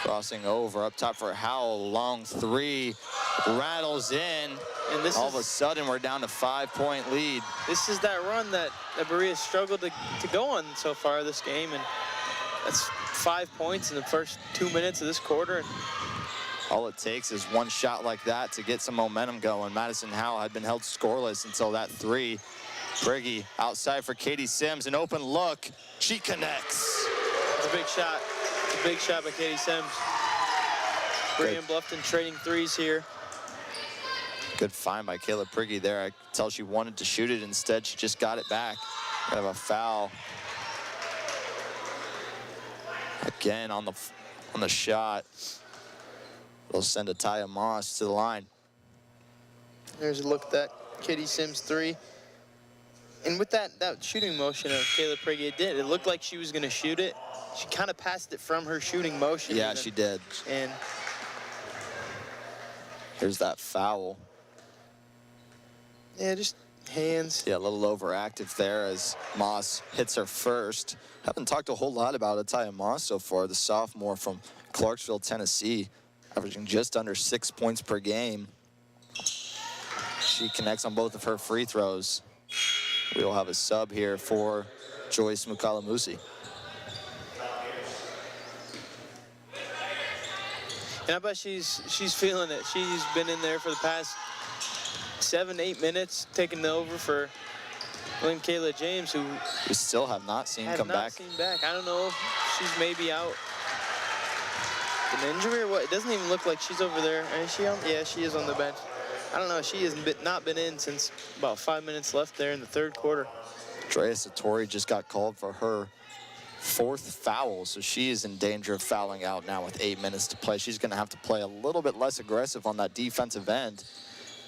Crossing over, up top for Howell. Long three. Rattles in. And this all of a sudden, we're down to 5-point lead. This is that run that Berea struggled to go on so far this game. And that's 5 points in the first 2 minutes of this quarter. All it takes is one shot like that to get some momentum going. Madison Howell had been held scoreless until that three. Briggy outside for Katie Sims, an open look. She connects. It's a big shot. It's a big shot by Katie Sims. Berea and Bluffton trading threes here. Good find by Kayla Priggy there. I could tell she wanted to shoot it. Instead, she just got it back. Kind of a foul. Again on the shot. We'll send a Taya Moss to the line. There's a look at that Katie Sims three. And with that shooting motion of Kayla Priggy, it looked like she was going to shoot it. She kind of passed it from her shooting motion. Yeah, she did. And here's that foul. Yeah, just hands. Yeah, a little overactive there as Moss hits her first. Haven't talked a whole lot about Ataya Moss so far, the sophomore from Clarksville, Tennessee, averaging just under 6 points per game. She connects on both of her free throws. We will have a sub here for Joyce Mukalamusi. And I bet she's feeling it. She's been in there for the past 7, 8 minutes, taking over for Lynn Kayla James, who we still have not seen come back. I don't know if she's maybe out with an injury or what. It doesn't even look like she's over there. Is she on? Yeah, she is on the bench. I don't know. She has not been in since about 5 minutes left there in the third quarter. Drea Satori just got called for her 4th foul, so she is in danger of fouling out now with 8 minutes to play. She's going to have to play a little bit less aggressive on that defensive end.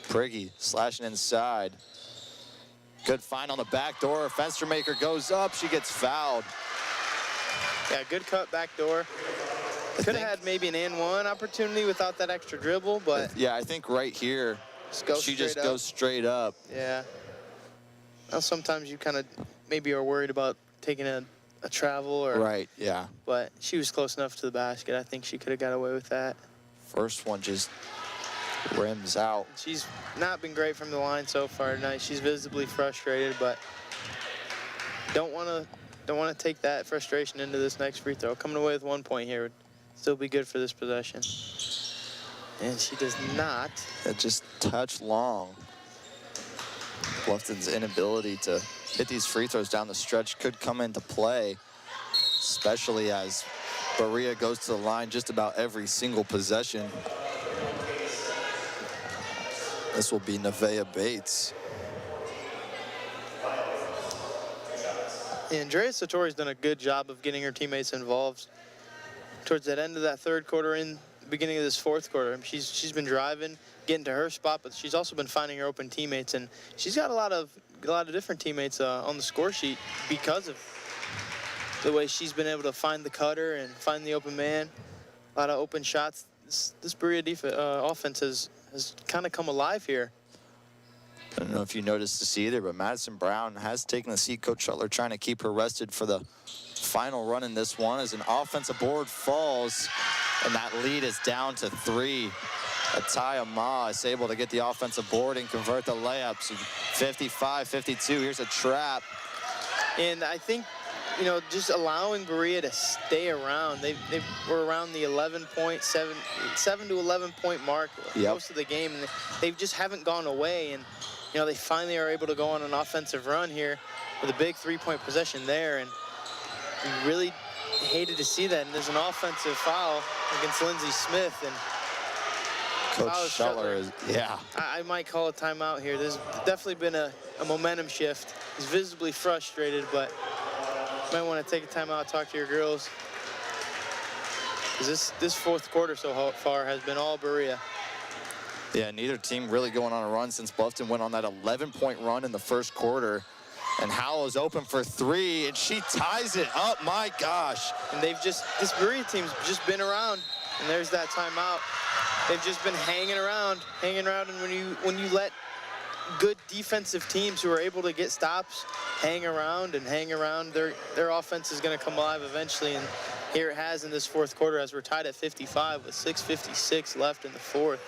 Priggy slashing inside. Good find on the back door. Fenstermaker goes up. She gets fouled. Yeah, good cut back door. Could have had maybe an and one opportunity without that extra dribble, but yeah, I think right here she just goes straight up. Yeah. Well, sometimes you kind of maybe are worried about taking a travel or right. Yeah. But she was close enough to the basket. I think she could have got away with that. First one just rims out. She's not been great from the line so far tonight. She's visibly frustrated, but don't want to take that frustration into this next free throw. Coming away with 1 point here would still be good for this possession. And she does not. It just touched long. Bluffton's inability to hit these free throws down the stretch could come into play, especially as Berea goes to the line just about every single possession. This will be Nevaeh Bates. And Andrea Satori's done a good job of getting her teammates involved. Towards that end of that third quarter, in the beginning of this fourth quarter, she's been driving, getting to her spot, but she's also been finding her open teammates, and she's got a lot of different teammates on the score sheet because of the way she's been able to find the cutter and find the open man. A lot of open shots. This Berea offense has kind of come alive here. I don't know if you noticed this either, but Madison Brown has taken the seat. Coach Shuttler trying to keep her rested for the final run in this one as an offensive board falls, and that lead is down to 3. Ataya Ma is able to get the offensive board and convert the layups. 55-52, here's a trap. And I think, you know, just allowing Berea to stay around. They were around the 7 to 11 point mark most of the game, and they just haven't gone away. And you know, they finally are able to go on an offensive run here with a big 3-point possession there, and we really hated to see that. And there's an offensive foul against Lindsay Smith, and Coach Shuttler is, yeah. I might call a timeout here. There's definitely been a momentum shift. He's visibly frustrated, but might want to take a timeout, talk to your girls. Because this fourth quarter so far has been all Berea. Yeah, neither team really going on a run since Bluffton went on that 11-point run in the first quarter. And Howell is open for three, and she ties it up. My gosh. And this Berea team's just been around, and there's that timeout. They've just been hanging around, and when you let good defensive teams who are able to get stops hang around, their offense is going to come alive eventually. And here it has in this fourth quarter as we're tied at 55 with 6:56 left in the fourth.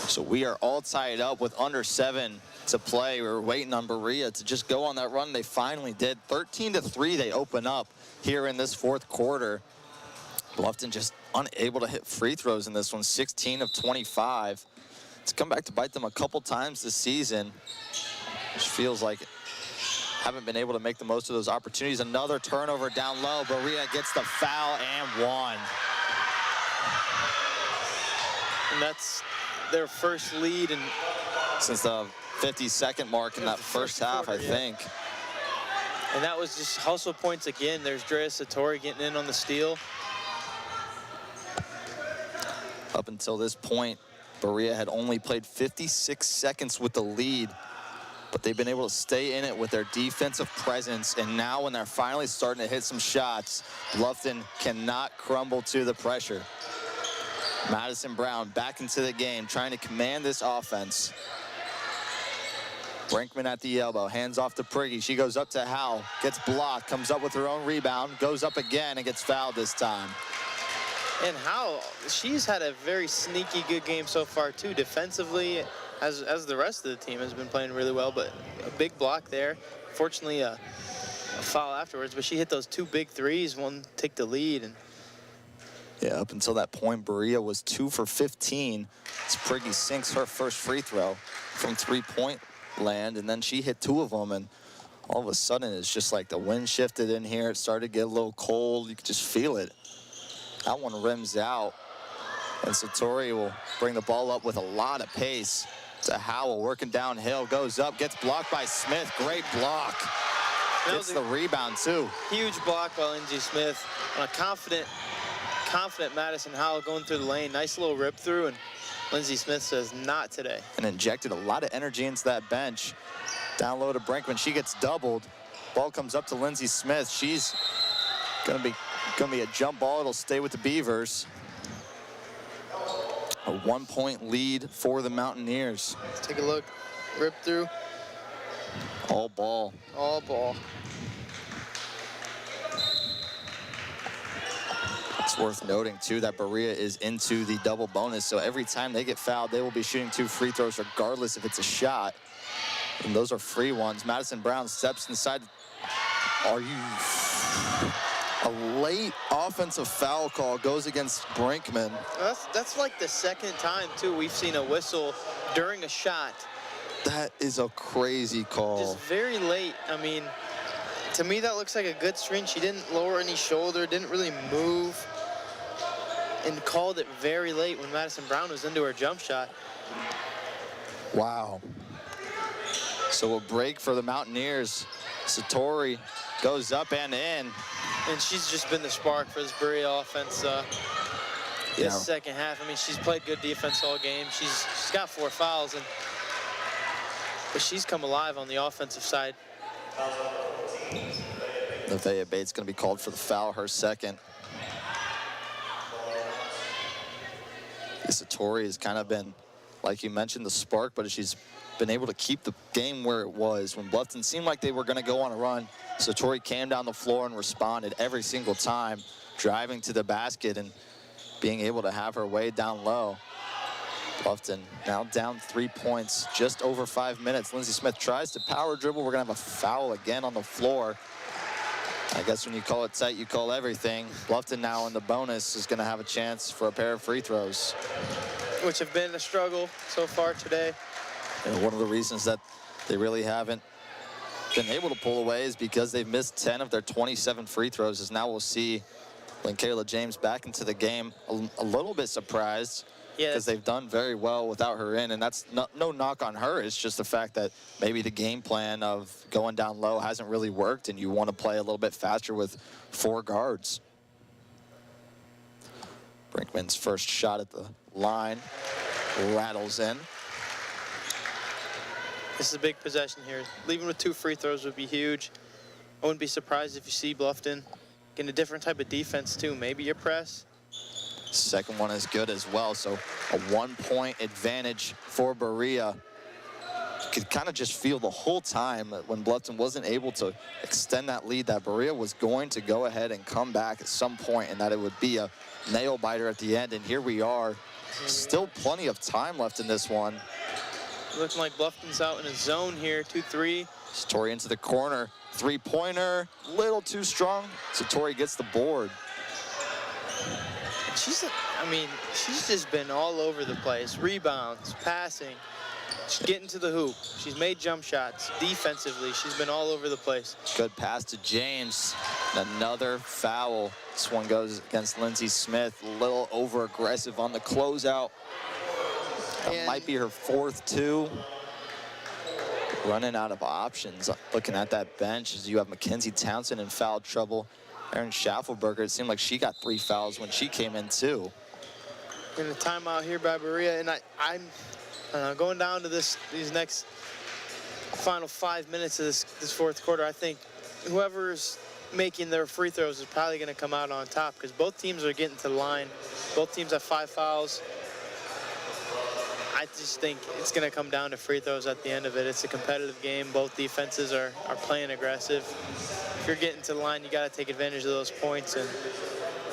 So we are all tied up with under 7 to play. We're waiting on Berea to just go on that run. They finally did. 13-3 they open up here in this fourth quarter. Bluffton just unable to hit free throws in this one, 16 of 25. It's come back to bite them a couple times this season. Which feels like haven't been able to make the most of those opportunities. Another turnover down low. Berea gets the foul and one. And that's their first lead and since the 52nd mark in that first half, I think. And that was just hustle points again. There's Drea Satori getting in on the steal. Up until this point, Berea had only played 56 seconds with the lead, but they've been able to stay in it with their defensive presence. And now when they're finally starting to hit some shots, Bluffton cannot crumble to the pressure. Madison Brown back into the game, trying to command this offense. Brinkman at the elbow, hands off to Prigge. She goes up to Howell, gets blocked, comes up with her own rebound, goes up again and gets fouled this time. And Howell, she's had a very sneaky good game so far too, defensively, as the rest of the team has been playing really well, but a big block there. Fortunately, a foul afterwards, but she hit those two big threes, one take the lead. And yeah, up until that point, Berea was 2 for 15. As Prigge sinks her first free throw from three-point land, and then she hit 2 of them, and all of a sudden it's just like the wind shifted in here. It started to get a little cold. You could just feel it. That one rims out, and Satori will bring the ball up with a lot of pace to Howell, working downhill, goes up, gets blocked by Smith. Great block. Gets the rebound too. Huge block by Lindsey Smith on a confident Madison Howell going through the lane. Nice little rip through, and Lindsey Smith says not today. And injected a lot of energy into that bench. Down low to Brinkman, she gets doubled. Ball comes up to Lindsey Smith. She's gonna be a jump ball. It'll stay with the Beavers. A 1-point lead for the Mountaineers. Let's take a look. Rip through. All ball. All ball. It's worth noting, too, that Berea is into the double bonus, so every time they get fouled, they will be shooting 2 free throws regardless if it's a shot. And those are free ones. Madison Brown steps inside. Are you... A late offensive foul call goes against Brinkman. That's like the second time, too, we've seen a whistle during a shot. That is a crazy call. Just very late. I mean, to me, that looks like a good screen. She didn't lower any shoulder, didn't really move, and called it very late when Madison Brown was into her jump shot. Wow. So a break for the Mountaineers. Satori goes up and in. And she's just been the spark for this Berea offense this second half. I mean, she's played good defense all game. She's got 4 fouls, but she's come alive on the offensive side. Nevaeh Bates going to be called for the foul, her second. Satori has kind of been like you mentioned, the spark, but she's been able to keep the game where it was. When Bluffton seemed like they were going to go on a run, Satori came down the floor and responded every single time, driving to the basket and being able to have her way down low. Bluffton now down 3 points, just over 5 minutes. Lindsey Smith tries to power dribble. We're going to have a foul again on the floor. I guess when you call it tight, you call everything. Bluffton now in the bonus is going to have a chance for a pair of free throws, which have been a struggle so far today. And one of the reasons that they really haven't been able to pull away is because they've missed 10 of their 27 free throws. As now we'll see Linkayla James back into the game. A little bit surprised, because they've done very well without her in, and that's no knock on her. It's just the fact that maybe the game plan of going down low hasn't really worked, and you want to play a little bit faster with 4 guards. Brinkman's first shot at the line rattles in. This is a big possession here. Leaving with 2 free throws would be huge. I wouldn't be surprised if you see Bluffton getting a different type of defense too. Maybe a press. Second one is good as well, so a 1-point advantage for Berea. You could kind of just feel the whole time that when Bluffton wasn't able to extend that lead, that Berea was going to go ahead and come back at some point, and that it would be a nail biter at the end. And here we are, still plenty of time left in this one. Looking like Bluffton's out in a zone here, 2-3. Satori into the corner, 3-pointer, little too strong. Satori gets the board. She's just been all over the place. Rebounds, passing, she's getting to the hoop. She's made jump shots. Defensively, she's been all over the place. Good pass to James. Another foul. This one goes against Lindsey Smith. A little over-aggressive on the closeout. That might be her 4th, too. Running out of options. Looking at that bench as you have Mackenzie Townsend in foul trouble. Erin Schaffelberger, it seemed like she got 3 fouls when she came in, too. In a timeout here by Berea, and I'm going down to these next final 5 minutes of this 4th quarter. I think whoever's making their free throws is probably going to come out on top, because both teams are getting to the line. Both teams have 5 fouls. I just think it's going to come down to free throws at the end of it. It's a competitive game. Both defenses are playing aggressive. If you're getting to the line, you got to take advantage of those points. And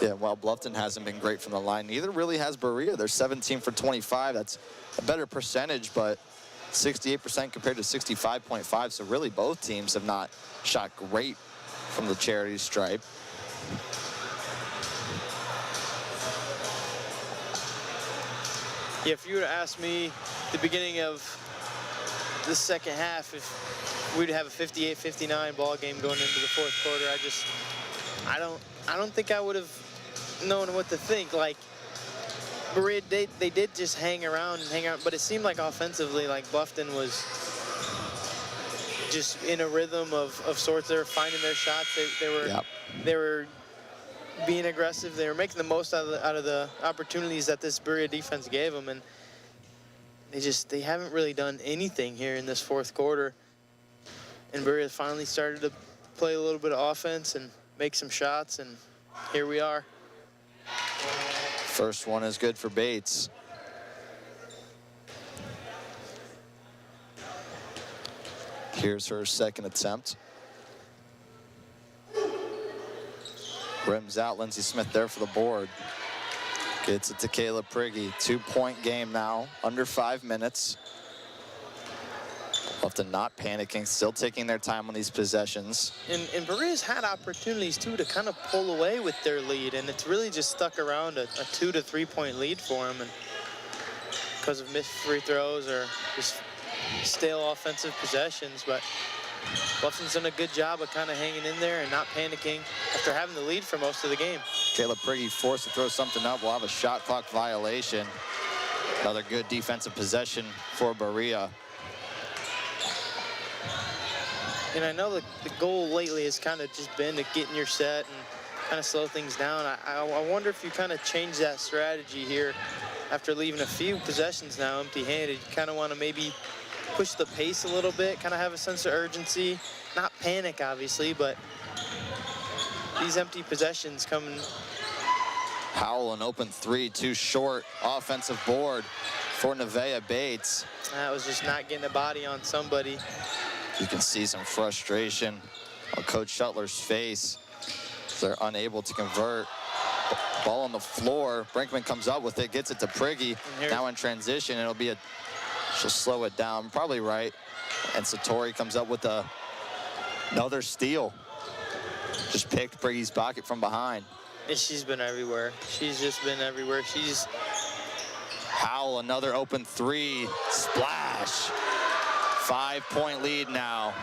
yeah, while Bluffton hasn't been great from the line, neither really has Berea. They're 17 for 25. That's a better percentage, but 68% compared to 65.5. So really both teams have not shot great from the charity stripe. Yeah, if you were to ask me at the beginning of the second half if we'd have a 58-59 ball game going into the 4th quarter, I don't think I would have known what to think. Like, Berea, they did just hang around, but it seemed like offensively, like Bluffton was just in a rhythm of sorts. They were finding their shots. They were being aggressive. They were making the most out of the opportunities that this Berea defense gave them, and they haven't really done anything here in this 4th quarter. And Berea finally started to play a little bit of offense and make some shots, and here we are. First one is good for Bates. Here's her second attempt. Rims out. Lindsey Smith there for the board. Gets it to Kayla Prigge. 2-point game now, under 5 minutes. Bluffton not panicking, still taking their time on these possessions. And Berea's had opportunities, too, to kind of pull away with their lead, and it's really just stuck around a 2 to 3 point lead for them, and because of missed free throws or just stale offensive possessions. But Bluffton's done a good job of kind of hanging in there and not panicking after having the lead for most of the game. Kayla Prigge forced to throw something up. We'll have a shot clock violation. Another good defensive possession for Berea. And I know the goal lately has kind of just been to get in your set and kind of slow things down. I wonder if you kind of change that strategy here after leaving a few possessions now empty-handed. You kind of want to maybe push the pace a little bit, kind of have a sense of urgency, not panic obviously, but these empty possessions coming. Howell an open 3, too short. Offensive board for Nevaeh Bates. That was just not getting a body on somebody. You can see some frustration on Coach Shuttler's face. They're unable to convert. Ball on the floor. Brinkman comes up with it, gets it to Priggy. Now in transition, it'll be she'll slow it down, probably right. And Satori comes up with another steal. Just picked Priggy's pocket from behind. And she's been everywhere. She's just been everywhere. Howell, another open three. Splash. 5-point lead now.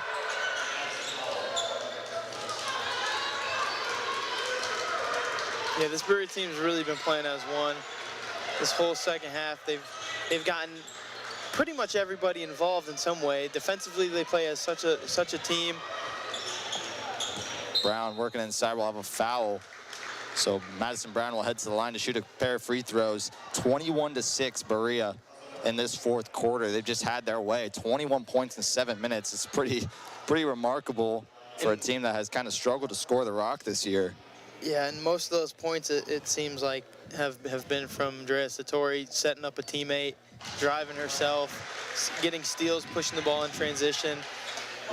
Yeah, this Berea team's really been playing as one. This whole second half, they've gotten pretty much everybody involved in some way. Defensively, they play as such a team. Brown working inside will have a foul. So Madison Brown will head to the line to shoot a pair of free throws. 21-6 Berea in this fourth quarter. They've just had their way. 21 points in 7 minutes. It's pretty remarkable for a team that has kind of struggled to score the rock this year. Yeah, and most of those points, it seems like, have been from Drea Satori setting up a teammate, driving herself, getting steals, pushing the ball in transition.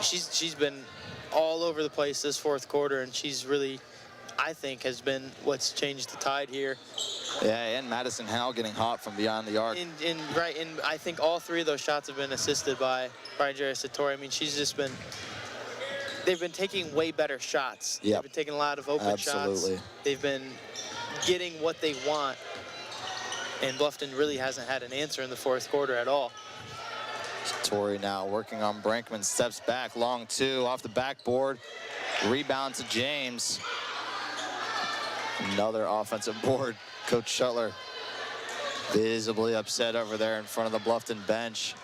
She's been all over the place this fourth quarter, and she's really, I think, has been what's changed the tide here. Yeah, and Madison Howell getting hot from beyond the arc. And I think all three of those shots have been assisted by Drea Satori. I mean, she's just been, they've been taking way better shots. Yep. They've been taking a lot of open shots. They've been getting what they want. And Bluffton really hasn't had an answer in the fourth quarter at all. Satori now working on Brinkman, steps back, long two, off the backboard. Rebound to James. Another offensive board. Coach Shuttler visibly upset over there in front of the Bluffton bench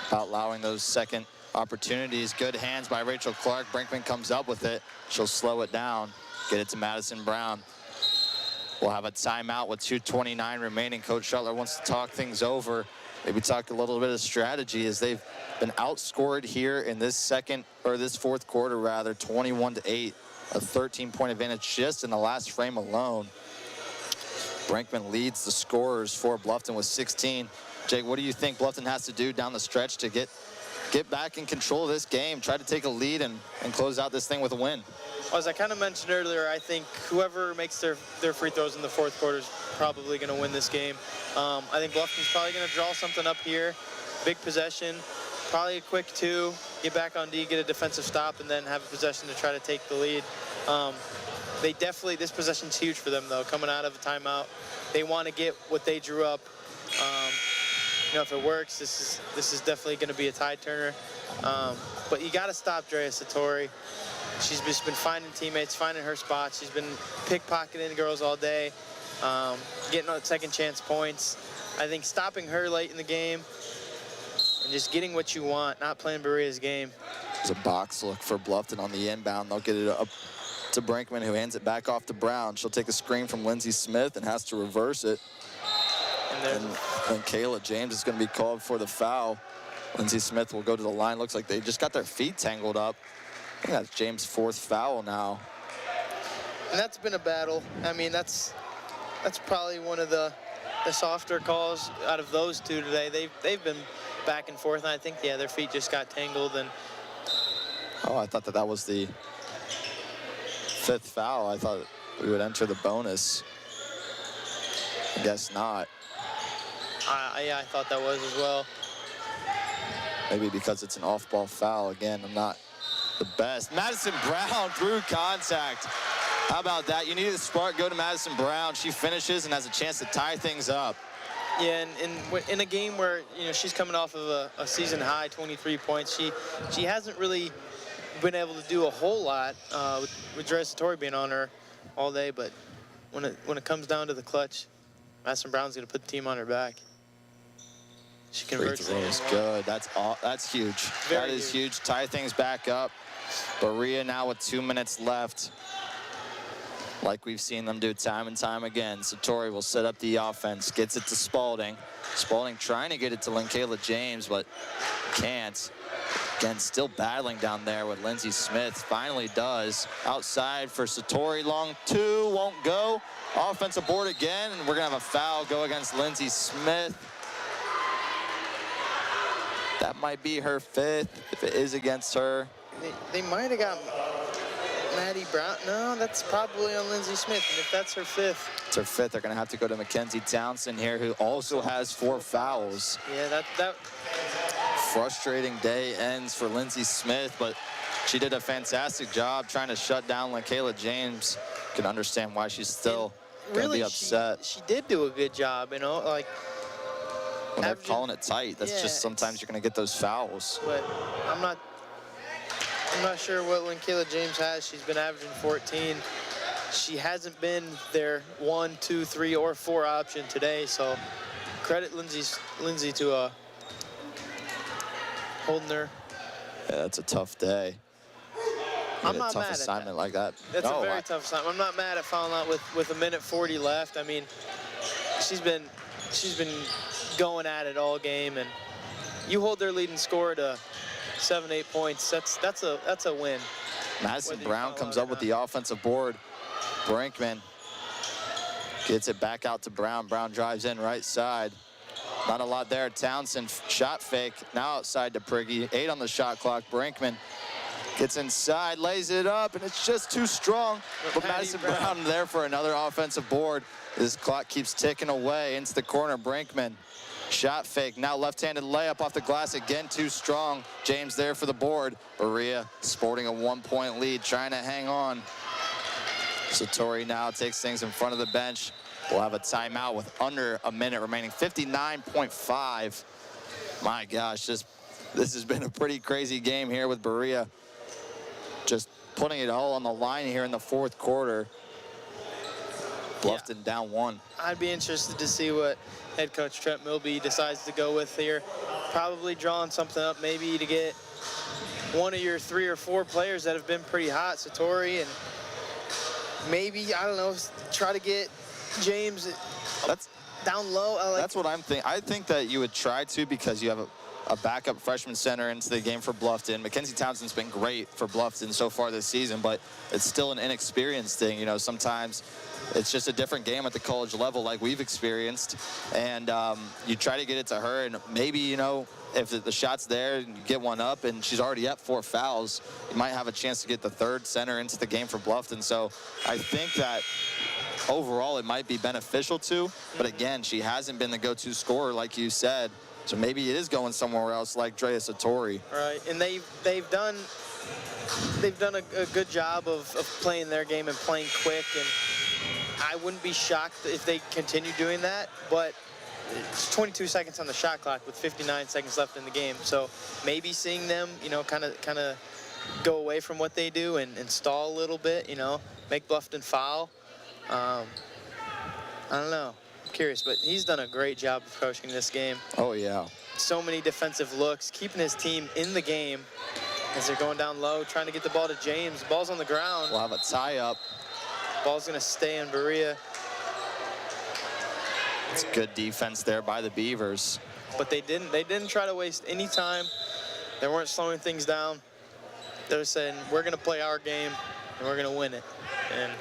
about allowing those second opportunities. Good hands by Rachel Clark. Brinkman comes up with it. She'll slow it down, get it to Madison Brown. We'll have a timeout with 2:29 remaining. Coach Shuttler wants to talk things over. Maybe talk a little bit of strategy as they've been outscored here in this fourth quarter rather, 21-8, a 13-point advantage just in the last frame alone. Brinkman leads the scorers for Bluffton with 16. Jake, what do you think Bluffton has to do down the stretch to get back in control of this game, try to take a lead and close out this thing with a win? As I kind of mentioned earlier, I think whoever makes their free throws in the fourth quarter is probably going to win this game. I think Bluffton's probably going to draw something up here. Big possession, probably a quick two, get back on D, get a defensive stop, and then have a possession to try to take the lead. This possession's huge for them, though, coming out of a timeout. They want to get what they drew up. If it works, this is definitely going to be a tide turner. But you got to stop Drea Satori. She's just been finding teammates, finding her spots. She's been pickpocketing girls all day, getting on second chance points. I think stopping her late in the game and just getting what you want, not playing Berea's game. There's a box look for Bluffton on the inbound. They'll get it up to Brinkman, who hands it back off to Brown. She'll take a screen from Lindsey Smith and has to reverse it. And Kayla James is going to be called for the foul. Lindsey Smith will go to the line. Looks like they just got their feet tangled up. I think that's James' fourth foul now. And that's been a battle. I mean, that's probably one of the softer calls out of those two today. They've been back and forth, and I think, yeah, their feet just got tangled. And oh, I thought that was the fifth foul. I thought we would enter the bonus. I guess not. Yeah, I thought that was as well. Maybe because it's an off-ball foul. Again, I'm not the best. Madison Brown through contact. How about that? You needed a spark, go to Madison Brown. She finishes and has a chance to tie things up. Yeah, and in a game where, she's coming off of a season high 23 points, she hasn't really been able to do a whole lot with Drea Satori being on her all day. But when it comes down to the clutch, Madison Brown's going to put the team on her back. She converts. Free throw is good. That's huge. That is huge. Tie things back up. Berea now with 2 minutes left. Like we've seen them do time and time again. Satori will set up the offense, gets it to Spalding. Spalding trying to get it to Linkayla James, but can't. Again, still battling down there with Lindsey Smith. Finally does. Outside for Satori, long two, won't go. Offensive board again, and we're gonna have a foul go against Lindsey Smith. That might be her 5th if it is against her. They might have got Maddie Brown. No, that's probably on Lindsay Smith. And if that's her 5th. It's her 5th. They're going to have to go to Mackenzie Townsend here, who also has 4 fouls. Yeah, that Frustrating day ends for Lindsay Smith, but she did a fantastic job trying to shut down LaKayla James. Can understand why she's still going to be upset. She did do a good job, you know, like. When they're calling it tight, that's just sometimes you're going to get those fouls. But I'm not sure what LaKayla James has. She's been averaging 14. She hasn't been their 1, 2, 3, or 4 option today. So credit Lindsay to holding her. Yeah, that's a tough day. I'm not tough mad assignment at that. like that. That's a very tough assignment. I'm not mad at fouling out with 1:40 left. I mean, she's been going at it all game, and you hold their leading score to 7, 8 points. That's a win. Madison Brown comes up with the offensive board. Brinkman gets it back out to Brown. Brown drives in right side. Not a lot there. Townsend shot fake. Now outside to Priggy. 8 on the shot clock. Brinkman gets inside, lays it up, and it's just too strong. But Madison Brown there for another offensive board. This clock keeps ticking away into the corner. Brinkman, shot fake. Now left-handed layup off the glass. Again, too strong. James there for the board. Berea sporting a 1-point lead, trying to hang on. Satori now takes things in front of the bench. We'll have a timeout with under a minute remaining. 59.5. My gosh, this has been a pretty crazy game here with Berea. Just putting it all on the line here in the 4th quarter. Bluffton down 1. I'd be interested to see what head coach Trent Milby decides to go with here. Probably drawing something up maybe to get one of your 3 or 4 players that have been pretty hot, Satori, and maybe, I don't know, try to get James down low. That's what I'm thinking. I think that you would try to, because you have a backup freshman center into the game for Bluffton. Mackenzie Townsend's been great for Bluffton so far this season, but it's still an inexperienced thing. You know, sometimes it's just a different game at the college level like we've experienced. And you try to get it to her, and maybe, you know, if the shot's there and you get one up and she's already at 4 fouls, you might have a chance to get the 3rd center into the game for Bluffton. So I think that overall it might be beneficial to, but again, she hasn't been the go-to scorer like you said. So maybe it is going somewhere else like Drea Satori. Right, and they've done a good job of playing their game and playing quick, and I wouldn't be shocked if they continue doing that, but it's 22 seconds on the shot clock with 59 seconds left in the game. So maybe seeing them, you know, kind of go away from what they do and stall a little bit, you know, make Bluffton foul. I don't know. I'm curious, but he's done a great job of coaching this game. Oh, yeah. So many defensive looks, keeping his team in the game as they're going down low, trying to get the ball to James. Ball's on the ground. We'll have a tie-up. Ball's going to stay in Berea. It's good defense there by the Beavers. But they didn't try to waste any time. They weren't slowing things down. They're saying, we're going to play our game, and we're going to win it. And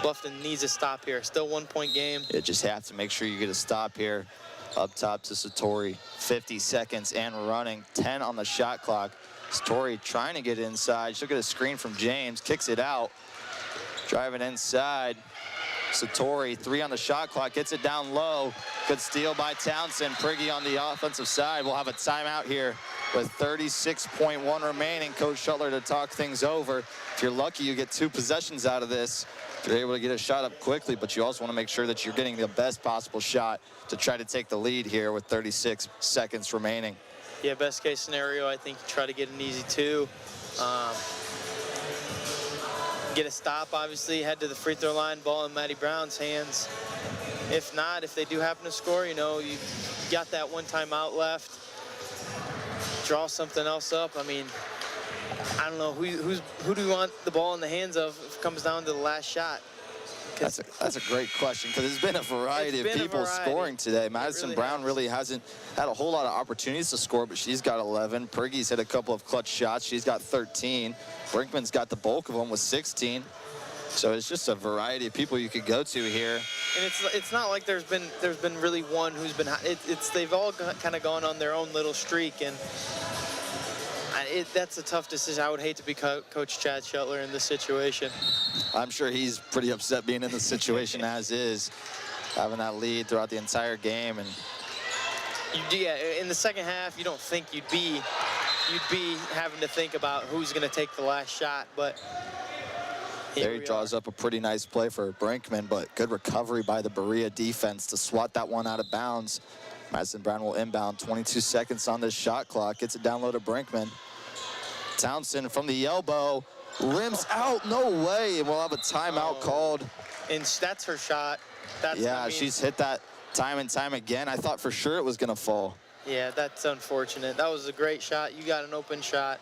Bluffton needs a stop here. Still 1-point game. You just have to make sure you get a stop here. Up top to Satori. 50 seconds and running. 10 on the shot clock. Satori trying to get inside. She'll get a screen from James. Kicks it out. Driving inside. Satori, 3 on the shot clock. Gets it down low. Good steal by Townsend. Priggy on the offensive side. We'll have a timeout here with 36.1 remaining. Coach Shuttler to talk things over. If you're lucky, you get 2 possessions out of this. If you're able to get a shot up quickly, but you also want to make sure that you're getting the best possible shot to try to take the lead here with 36 seconds remaining. Yeah, best case scenario, I think you try to get an easy 2. Get a stop, obviously, head to the free throw line, ball in Maddie Brown's hands. If not, if they do happen to score, you know, you got that 1 timeout left. Draw something else up. I mean, I don't know, who do you want the ball in the hands of if it comes down to the last shot? That's a great question, because there's been a variety of people scoring today. Madison Brown really hasn't had a whole lot of opportunities to score, but she's got 11. Priggy's hit a couple of clutch shots. She's got 13. Brinkman's got the bulk of them with 16. So it's just a variety of people you could go to here. And it's not like there's been really one who's been they've all kind of gone on their own little streak, and that's a tough decision. I would hate to be Coach Chad Shuttler in this situation. I'm sure he's pretty upset being in the situation as is, having that lead throughout the entire game. And yeah, in the second half, you don't think you'd be having to think about who's going to take the last shot, but there he draws up a pretty nice play for Brinkman, but good recovery by the Berea defense to swat that one out of bounds. Madison Brown will inbound, 22 seconds on this shot clock, gets it down low to Brinkman. Townsend from the elbow, rims out, no way, and we'll have a timeout called. And that's her shot. She's hit that time and time again. I thought for sure it was gonna fall. Yeah, that's unfortunate. That was a great shot. You got an open shot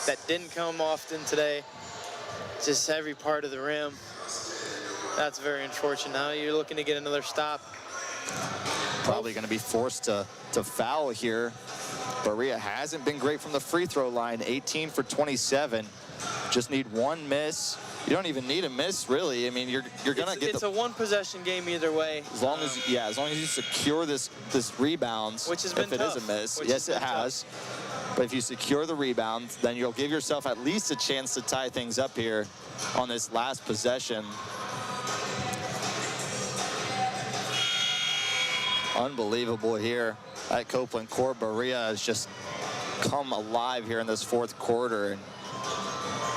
that didn't come often today. Just every part of the rim. That's very unfortunate. Now you're looking to get another stop. Probably going to be forced to foul here. Berea hasn't been great from the free throw line, 18 for 27. Just need one miss. You don't even need a miss, really. I mean, you're gonna get. It's a one-possession game either way. As long as you secure this rebounds, which has been if it tough. is a miss, yes, it has. But if you secure the rebound, then you'll give yourself at least a chance to tie things up here on this last possession. Unbelievable here at Copeland Court. Berea has just come alive here in this fourth quarter. And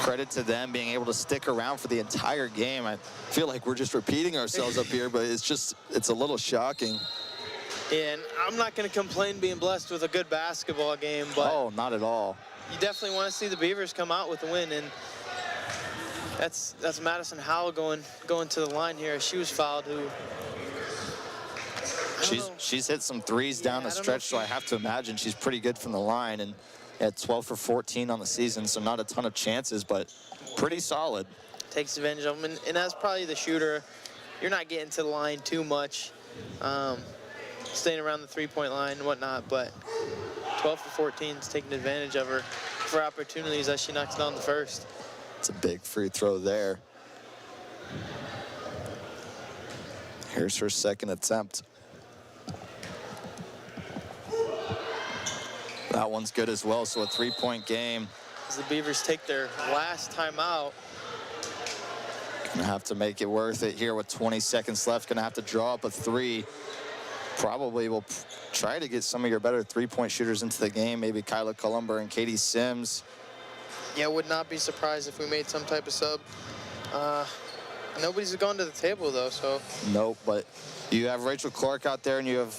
credit to them being able to stick around for the entire game. I feel like we're just repeating ourselves up here, but it's a little shocking. And I'm not going to complain being blessed with a good basketball game, but oh, not at all. You definitely want to see the Beavers come out with a win, and that's Madison Howell going to the line here. She was fouled. She's hit some threes down the stretch, so I have to imagine she's pretty good from the line, and at 12 for 14 on the season, so not a ton of chances, but pretty solid. Takes advantage of them, and as probably the shooter, you're not getting to the line too much. Staying around the three-point line and whatnot, but 12 for 14 is taking advantage of her for opportunities as she knocks down the first. It's a big free throw there. Here's her second attempt. That one's good as well, so a three-point game. As the Beavers take their last timeout. Gonna have to make it worth it here with 20 seconds left. Gonna have to draw up a three. Probably will try to get some of your better three-point shooters into the game. Maybe Kyla Columber and Katie Sims. Yeah, would not be surprised if we made some type of sub. Nobody's gone to the table, though, so. Nope, but you have Rachel Clark out there, and you have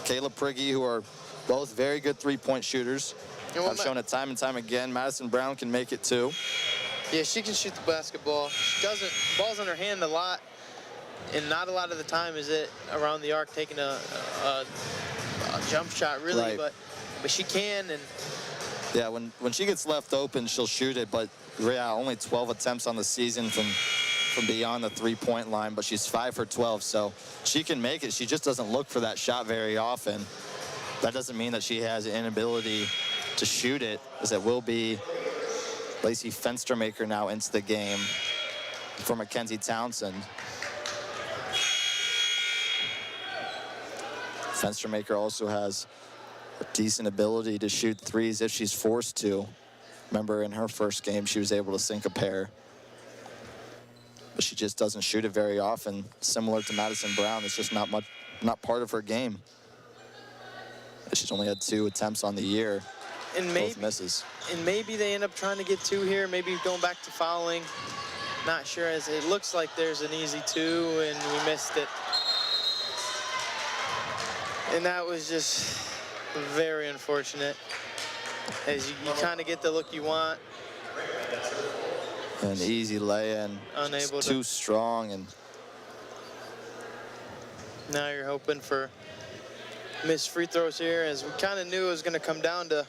Kayla Prigge, who are both very good three-point shooters. I've shown it time and time again. Madison Brown can make it, too. Yeah, she can shoot the basketball. She doesn't. Ball's in her hand a lot. And not a lot of the time is it around the arc taking a jump shot, really, right. but she can. And yeah, when she gets left open, she'll shoot it. But yeah, only 12 attempts on the season from beyond the three-point line. But she's 5 for 12, so she can make it. She just doesn't look for that shot very often. That doesn't mean that she has an inability to shoot it, as it will be Lacey Fenstermaker now into the game for Mackenzie Townsend. Fenstermaker also has a decent ability to shoot threes if she's forced to. Remember, in her first game, she was able to sink a pair. But she just doesn't shoot it very often. Similar to Madison Brown, it's just not part of her game. She's only had 2 attempts on the year. And both misses. And maybe they end up trying to get 2 here. Maybe going back to fouling. Not sure, as it looks like there's an easy 2, and we missed it. And that was just very unfortunate, as you kind of get the look you want. An easy lay-in, Unable too strong, and now you're hoping for missed free throws here, as we kind of knew it was going to come down to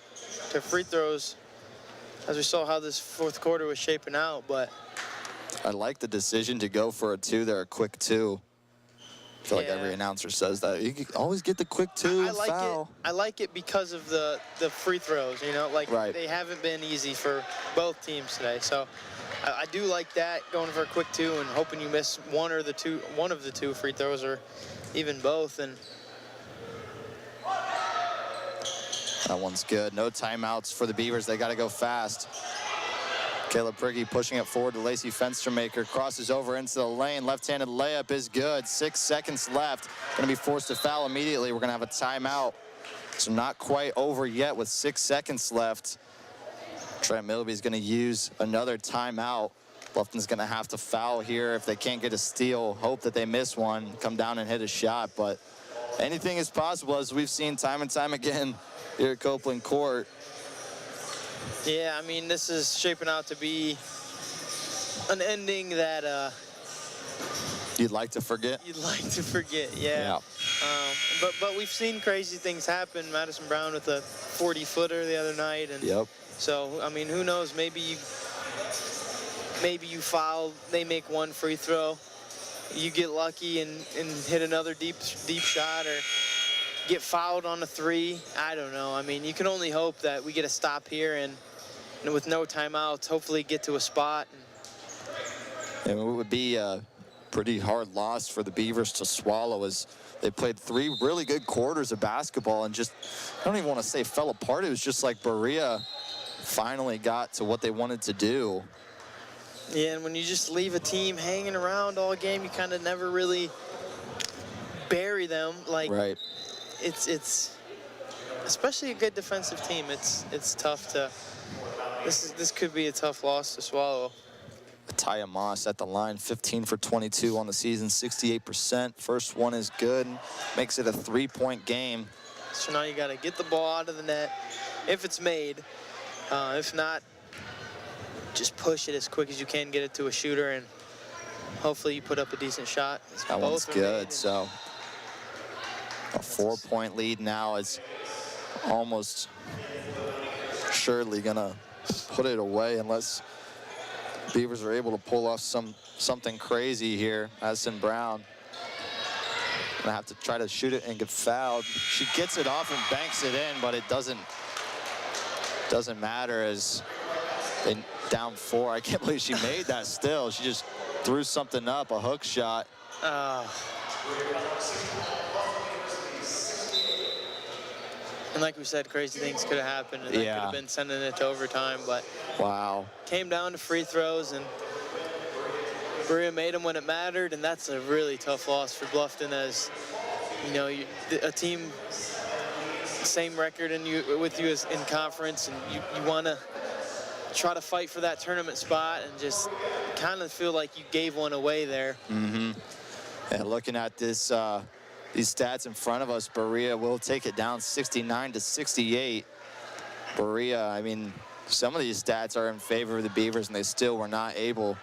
free throws, as we saw how this fourth quarter was shaping out. But I like the decision to go for a 2 there, a quick 2. I feel like every announcer says that. You can always get the quick 2 and foul. I like it because of the free throws, you know, like right. They haven't been easy for both teams today. So I do like that, going for a quick 2 and hoping you miss one of the two free throws or even both. And that one's good. No timeouts for the Beavers. They got to go fast. Caleb Prigge pushing it forward to Lacey Fenstermaker. Crosses over into the lane. Left-handed layup is good. 6 seconds left. Going to be forced to foul immediately. We're going to have a timeout. So not quite over yet with 6 seconds left. Trent Milby's going to use another timeout. Bluffton's going to have to foul here if they can't get a steal. Hope that they miss one, come down and hit a shot. But anything is possible, as we've seen time and time again here at Copeland Court. yeah, I mean, this is shaping out to be an ending that You'd like to forget? you'd like to forget, yeah. But we've seen crazy things happen. Madison Brown with a 40-footer the other night. And Yep. so, I mean, who knows? Maybe you foul, they make one free throw, you get lucky and hit another deep shot, or get fouled on a 3. I don't know. I mean, you can only hope that we get a stop here and with no timeouts, hopefully get to a spot. And it would be a pretty hard loss for the Beavers to swallow, as they played 3 really good quarters of basketball and just, I don't even want to say fell apart. It was just like Berea finally got to what they wanted to do. Yeah, and when you just leave a team hanging around all game, you kind of never really bury them. Like, right. It's especially a good defensive team. It's tough to. This could be a tough loss to swallow. Taya Moss at the line, 15 for 22 on the season, 68%. First one is good, makes it a 3-point game. So now you got to get the ball out of the net if it's made. If not, just push it as quick as you can, get it to a shooter, and hopefully you put up a decent shot. That one's good. So a 4-point lead now is almost surely gonna put it away unless Beavers are able to pull off something crazy here. Madison Brown gonna have to try to shoot it and get fouled. She gets it off and banks it in, but it doesn't matter, as they down 4. I can't believe she made that still. She just threw something up, a hook shot. And like we said, crazy things could have happened, and that could have been sending it to overtime. But wow, came down to free throws, and Berea made them when it mattered, and that's a really tough loss for Bluffton, as you know, a team same record with you as in conference, and you want to try to fight for that tournament spot, and just kind of feel like you gave one away there. And looking at this, these stats in front of us, Berea will take it down 69-68. Berea, I mean, some of these stats are in favor of the Beavers, and they still were not able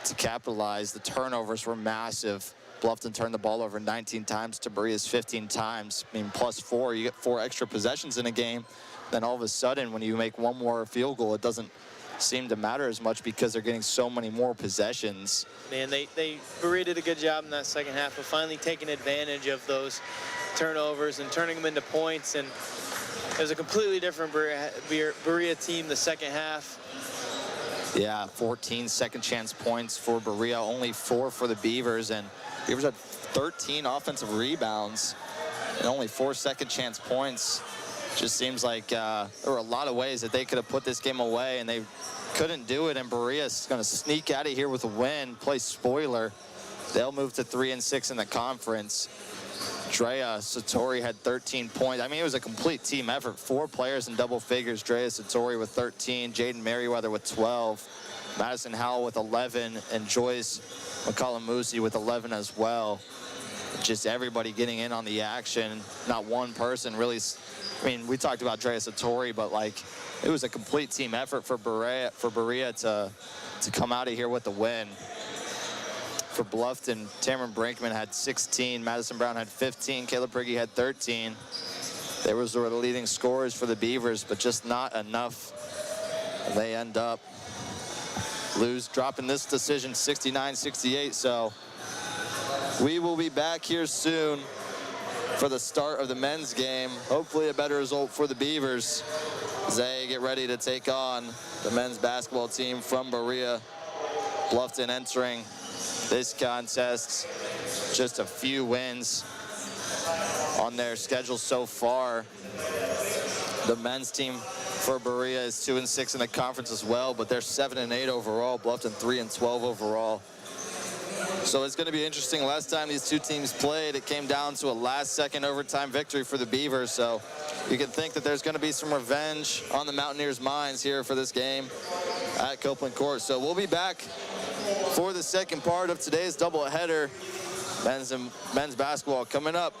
to capitalize. The turnovers were massive. Bluffton turned the ball over 19 times to Berea's 15 times. I mean, +4, you get 4 extra possessions in a game. Then all of a sudden, when you make one more field goal, it doesn't seem to matter as much because they're getting so many more possessions. Man, Berea did a good job in that second half of finally taking advantage of those turnovers and turning them into points. And it was a completely different Berea team the second half. Yeah, 14 second chance points for Berea, only 4 for the Beavers, and Beavers had 13 offensive rebounds and only 4 second chance points. Just seems like there were a lot of ways that they could have put this game away, and they couldn't do it. And Berea's going to sneak out of here with a win, play spoiler. They'll move to 3-6 in the conference. Drea Satori had 13 points. I mean, it was a complete team effort. 4 players in double figures. Drea Satori with 13, Jaden Merriweather with 12, Madison Howell with 11, and Joyce McCollum-Moosey with 11 as well. Just everybody getting in on the action. Not one person really. I mean, we talked about Drea Satori, but like, it was a complete team effort for Berea to come out of here with the win. For Bluffton, Tamron Brinkman had 16, Madison Brown had 15, Caleb Prigge had 13. They were the leading scorers for the Beavers, but just not enough. They end up dropping this decision 69-68. So we will be back here soon for the start of the men's game. Hopefully a better result for the Beavers as they get ready to take on the men's basketball team from Berea Bluffton entering this contest, just a few wins on their schedule so far. The men's team for Berea is 2-6 in the conference as well, but they're 7-8 overall. Bluffton 3-12 overall. So it's going to be interesting. Last time these two teams played, it came down to a last-second overtime victory for the Beavers. So you can think that there's going to be some revenge on the Mountaineers' minds here for this game at Copeland Court. So we'll be back for the second part of today's doubleheader. Men's basketball coming up